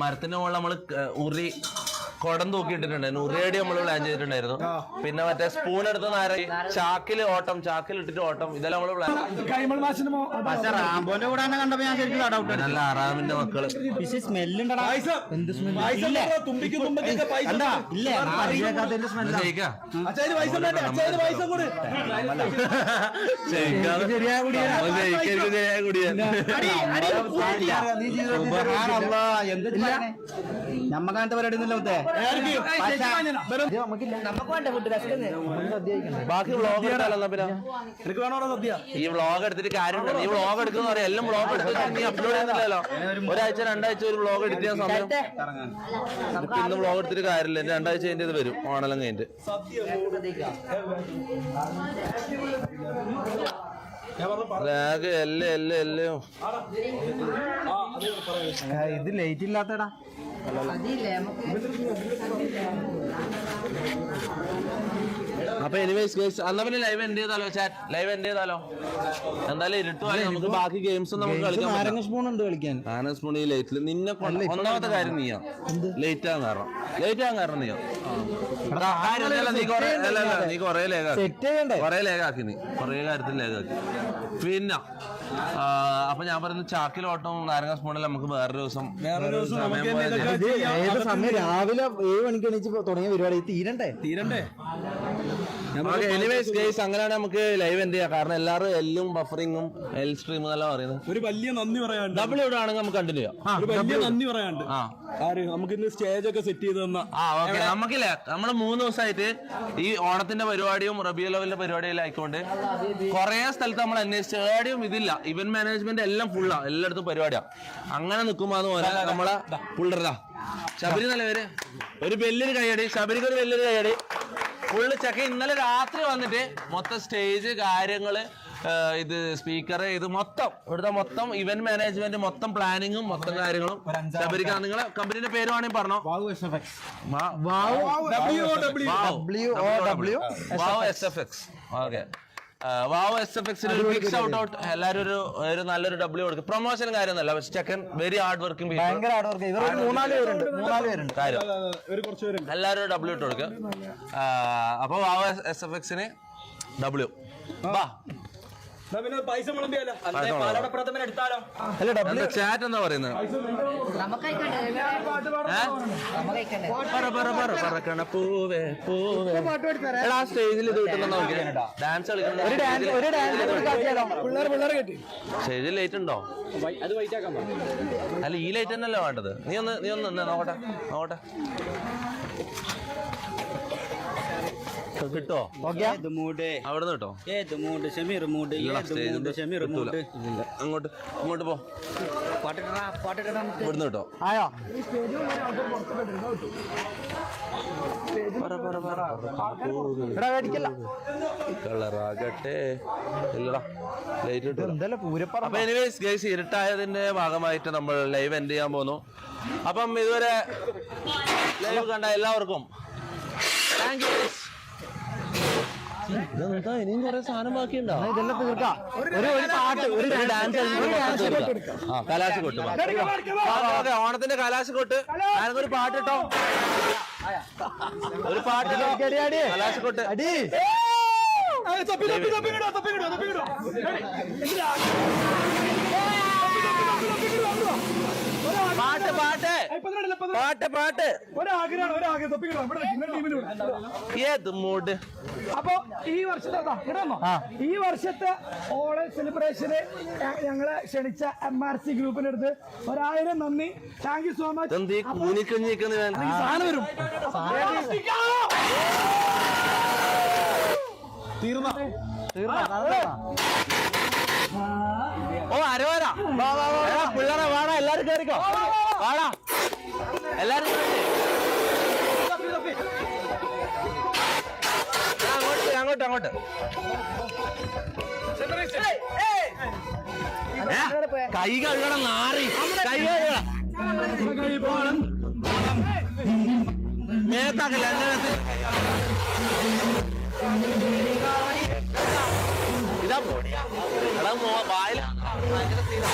മരത്തിന്റെ മുകളിൽ നമ്മള് ഉറി കുടം തൂക്കിയിട്ടിട്ടുണ്ടായിരുന്നു ഉറിയടി നമ്മൾ പ്ലാൻ ചെയ്തിട്ടുണ്ടായിരുന്നു പിന്നെ മറ്റേ സ്പൂൺ എടുത്ത് നാരങ്ങ ചാക്കില് ഓട്ടം ചാക്കിലിട്ടിട്ട് ഓട്ടം ഇതെല്ലാം നമ്മള് പ്ലാൻ റാംബോന്റെ കൂടെ തന്നെ കണ്ടപ്പോ ഞാൻ ശരിക്കും ഡൗട്ട് നല്ല ആറാമിന്റെ മക്കള് സ്മെല്ലുണ്ടടാ എന്ത് നമ്മക്കങ്ങനത്തെ പരിപാടി ഒന്നുമില്ല മുത്തേ ബാക്കി വ്ളോഗ് എടുത്താലോ പിന്നെ ഈ വ്ളോഗ് എടുത്തിട്ട് കാര്യമുണ്ടോ? നീ വ്ളോഗ് എടുക്കുന്ന പറയാം, എല്ലാം വ്ളോഗ് എടുത്തിട്ട് നീ അപ്ലോഡ് ചെയ്യുന്നില്ലല്ലോ. ഒരാഴ്ച രണ്ടാഴ്ച ഒരു വ്ളോഗ് എഡിറ്റ് ചെയ്യാൻ സമയം. ഇന്ന് വ്ളോഗ് എടുത്തിട്ട് കാര്യമില്ല, എന്റെ 2 ആഴ്ച കഴിഞ്ഞിട്ട് ഇത് വരും, ഓണെല്ലാം കഴിഞ്ഞിട്ട്. ലാഗ് എല്ലാം ഇത് ലേറ്റ് ഇല്ലാത്തടാ. അപ്പൊ എനിവേസ് ഗൈസ്, എന്നാ പിന്നെ ലൈവ് എൻഡ് ചെയ്താലോ? ചാറ്റ് ലൈവ് എൻഡ് ചെയ്താലോ? എന്തായാലും ഇരുട്ടുവായി നമുക്ക് ബാക്കി ഗെയിംസ് നമുക്ക് കളിക്കാൻ. നാരങ്ങ സ്പൂൺ ഉണ്ട് കളിക്കാൻ. നാരങ്ങ സ്പൂൺ ഈ ലേറ്റിൽ നിന്നെ ഒന്നാമത്തെ കാര്യം നീയാ ലേറ്റ് ആകാൻ കാരണം നീയാ. നീ കൊറേ ലേഖാക്കി, നീ കൊറേ കാര്യത്തിൽ ലേഖാക്കി. പിന്നെ അപ്പൊ ഞാൻ പറയുന്നത് ചാക്കിലോട്ടം നാരങ്ങ സ്പൂണിൽ നമുക്ക് വേറൊരു ദിവസം ഏത് സമയം രാവിലെ 7 മണിക്ക് എണീച്ച് തുടങ്ങിയ പരിപാടി തീരണ്ടേ. എനിവേസ് ഗൈസ്, അങ്ങനെയാണ് നമുക്ക് ലൈവ് എൻഡ് ചെയ്യാം. കാരണം എല്ലാവരും എല്ലും ബഫറിങ്ങും എൽ സ്ട്രീമും എല്ലാം പറയുന്നത്. ഒരു വലിയ നന്ദി പറയാണ്ട് ഡബിൾ ഇവിടെ ആണെങ്കിൽ നമുക്ക് കണ്ടിന്യൂ ചെയ്യാം. ഒരു വലിയ നന്ദി പറയാണ്ട് നമുക്ക് ഇന്ന് സ്റ്റേജ് ഒക്കെ സെറ്റ് ചെയ്ത് തന്ന. ഓക്കെ, നമുക്കില്ല, നമ്മള് 3 ദിവസമായിട്ട് ഈ ഓണത്തിന്റെ പരിപാടിയും റബിയ ലെവലിന്റെ പരിപാടിയെല്ലാം ആയിക്കൊണ്ട് കുറെ സ്ഥലത്ത് നമ്മൾ അന്വേഷിച്ചു, ഏടിയും ഇതില്ല. ഇവന്റ് മാനേജ്മെന്റ് എല്ലാം ഫുള്ളാ, എല്ലായിടത്തും പരിപാടിയാ. അങ്ങനെ നിൽക്കുമ്പോ നമ്മളെ പുള്ളറാ ശബരി നല്ല പേര് ഒരു വലിയൊരു കൈയടി, ശബരിക്ക് ഒരു വലിയൊരു കൈയടി. ഫുള്ള് ചെക്ക ഇന്നലെ രാത്രി വന്നിട്ട് മൊത്തം സ്റ്റേജ് കാര്യങ്ങള്, ഇത് സ്പീക്കർ, ഇത് മൊത്തം ഇവിടുത്തെ മൊത്തം ഇവന്റ് മാനേജ്മെന്റ്, മൊത്തം പ്ലാനിങ്ങും മൊത്തം കാര്യങ്ങളും ശബരിക്കാണ്. നിങ്ങളെ കമ്പനിയുടെ പേര് വേണമെങ്കിൽ പറഞ്ഞോ. ഓക്കെ, വാവ് SFX ഫിക്സ് ഔട്ട്. എല്ലാരും ഒരു നല്ലൊരു W കൊടുക്കും. പ്രൊമോഷൻ കാര്യമൊന്നുമല്ല, പക്ഷെ ചെക്കൻ വെരി ഹാർഡ് വർക്കിംഗ്, ഭയങ്കര ഹാർഡ് വർക്ക്. 3-4 പേരുണ്ട് കാര്യം. എല്ലാരും W ഇട്ട് കൊടുക്കുക. അപ്പൊ വാവ് SFXന് W. പൈസ ചാറ്റ് എന്താ പറയുന്നത്? സ്റ്റേജിൽ ഇത് കിട്ടുന്ന നോക്കിയാ ഡാൻസ് കളിക്കണം. സ്റ്റേജിൽ ലൈറ്റ് ഉണ്ടോ? അല്ല, ഈ ലൈറ്റ് തന്നെയല്ലേ വേണ്ടത്. നീ ഒന്ന് നോക്കട്ടെ. കിട്ടോ? അവിടെ കിട്ടോ? അങ്ങോട്ട് പോ. ഇവിടുന്ന് കിട്ടോ? ആയോ? കളറാകട്ടെ. ഇല്ലടാ, ലൈറ്റ് കിട്ടും. അപ്പൊ എനിവേസ് ഗൈസ്, ഇരുട്ടായതിന്റെ ഭാഗമായിട്ട് നമ്മൾ ലൈവ് എൻഡ് ചെയ്യാൻ പോകുന്നു. അപ്പം ഇതുവരെ ലൈവ് കണ്ട എല്ലാവർക്കും താങ്ക് യു. ഇതെന്താ ഇനിയും കുറെ സാധനം ബാക്കിയുണ്ടോ? ഇതെല്ലാം തീർക്കാം. ഒരു പാട്ട്, ഒരു ഡാൻസ്, കലാശ കൊട്ട്. ഓണത്തിന്റെ കലാശ കൊട്ട്. ഞാനൊരു പാട്ട് ഇട്ടോ, ഒരു പാട്ട് കലാശ കൊട്ട്. അടി പാട്ട് ഏത് മൂഡ്. അപ്പൊ ഈ വർഷത്തെ ഓണ സെലിബ്രേഷന് ഞങ്ങളെ ക്ഷണിച്ച MRC ഗ്രൂപ്പിന്റെ അടുത്ത് 1000 നന്ദി. Thank you so much. സാധനം വരും. തീർന്ന ഓ അരവരാ പിള്ളേരെ വാടാ, എല്ലാരും കേറിക്കോ, വാടാ എല്ലാരും. അങ്ങോട്ട് കൈ കഴുകണം, നാറി കൈ കഴുകണം. മേത്താക്കില്ല ഇതാ എടാ വായില ഭയങ്കര സീന.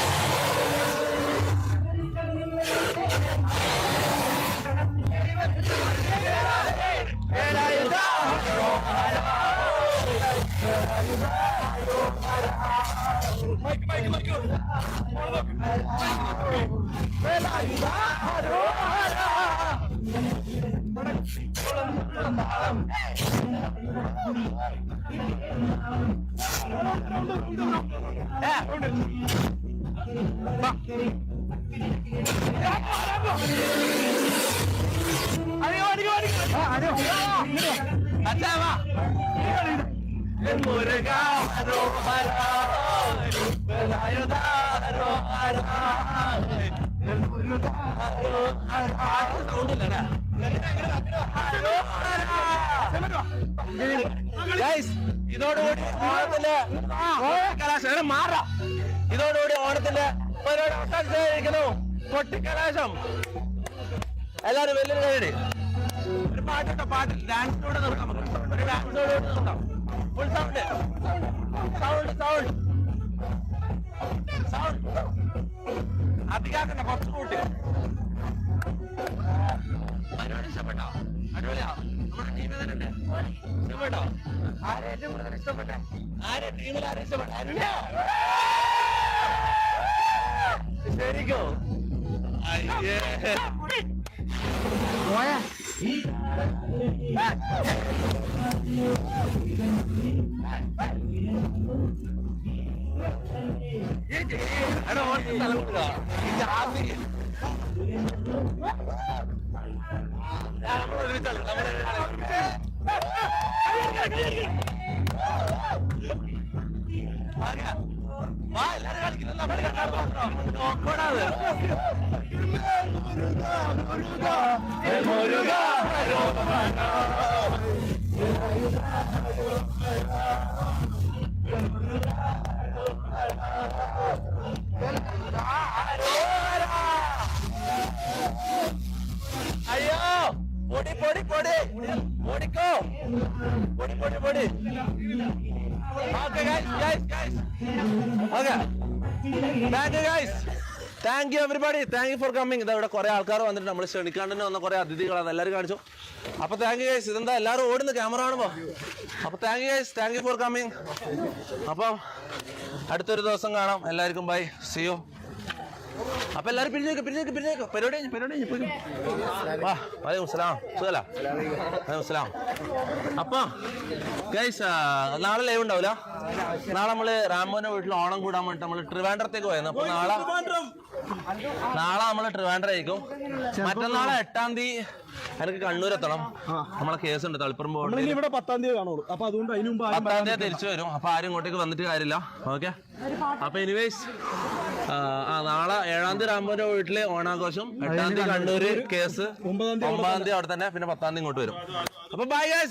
അയ്യോ അച്ഛാ വാ ഇതോടുകൂടി ഓണത്തിന്റെ കലാശം മാറാം. ഇതോടുകൂടി ഓണത്തിന്റെ പരിപാടി അവസാനിച്ചിരിക്കുന്നു. കൊട്ടിക്കലാശം. എല്ലാരും വലിയൊരു കൈയടി. ഒരു പാട്ടോ പാട്ട് ഡാൻസിലൂടെ നിർത്താം. ഒരു ഡാൻസോട് നിർത്താം. Full sound sound sound sound അധികാക്കണ്ട കുറച്ച് കൂട്ടി. പരിപാടി ഇഷ്ടപ്പെട്ടോ? അടിപൊളിയാ. നമ്മുടെ ടീമിൽ തന്നെ ഇഷ്ടപ്പെട്ടോ? ആരെ ഏറ്റവും കൂടുതൽ ഇഷ്ടപ്പെട്ടെ? ആരെ ടീമിൽ ആരെ ഇഷ്ടപ്പെട്ടെ? ശരിക്കോ? അയ്യേ എടാ ഓടി സ്ഥലം കൊടുക്കുക. ഈ ജാതി എല്ലാരും കളിക്കുന്നത് നോക്കണത്. അയ്യോ പൊടി പൊടി പൊടി പൊടിക്കോ പൊടി പൊടി പൊടി. Okay guys guys guys okay thank you guys. Thank you everybody. Thank you for coming. ഇതാ ഇവിടെ കുറെ ആൾക്കാർ വന്നിട്ട് നമ്മൾ ക്ഷണിക്കാണ്ട് തന്നെ വന്ന കുറെ അതിഥികളാണ്. എല്ലാവരും കാണിച്ചു. അപ്പൊ താങ്ക് യു ഗൈസ്. ഇതെന്താ എല്ലാവരും ഓടുന്ന ക്യാമറ കാണുമ്പോ. അപ്പൊ thank you guys. Thank you for coming. അപ്പം അടുത്തൊരു ദിവസം കാണാം. എല്ലാവർക്കും ബൈ. C U. അപ്പൊ എല്ലാവരും പിരിഞ്ഞേക്ക് പരിപാടി വാ. വലൈക്കും സ്ലാം. സുഖല്ല? വലൈക്കും സ്ലാം. അപ്പൊ ഗൈസ് നാളെ ലൈവ് ഉണ്ടാവില്ല. നാളെ നമ്മള് റാംബോന്റെ വീട്ടിൽ ഓണം കൂടാൻ വേണ്ടിട്ട് നമ്മള് ട്രിവാൻഡ്രത്തേക്ക് പോയിരുന്നു. അപ്പൊ നാളെ നമ്മള് ട്രിവാൻഡ്രം ആയിരിക്കും. മറ്റന്നാളെ 8-ാം തീയതി എനിക്ക് കണ്ണൂർ എത്തണം. നമ്മളെ കേസ് ഉണ്ട് തളിപ്പറമ്പ്. ഇവിടെ 10-ാം തീയതി കാണുള്ളൂ. അപ്പൊ അതുകൊണ്ട് 10-ാം തീയതി തിരിച്ചു വരും. അപ്പൊ ആരും ഇങ്ങോട്ടേക്ക് വന്നിട്ട് കാര്യമില്ല. ഓക്കെ. അപ്പൊ എനിവേസ് നാളെ 7-ാം തീയതി റാംബോന്റെ വീട്ടില് ഓണാഘോഷം. 8-ാം തീയതി കണ്ണൂര് കേസ്. 9-ാം തീയതി അവിടെ തന്നെ. പിന്നെ 10-ാം തീയതി ഇങ്ങോട്ട് വരും. അപ്പൊ ബൈ ഗൈസ്.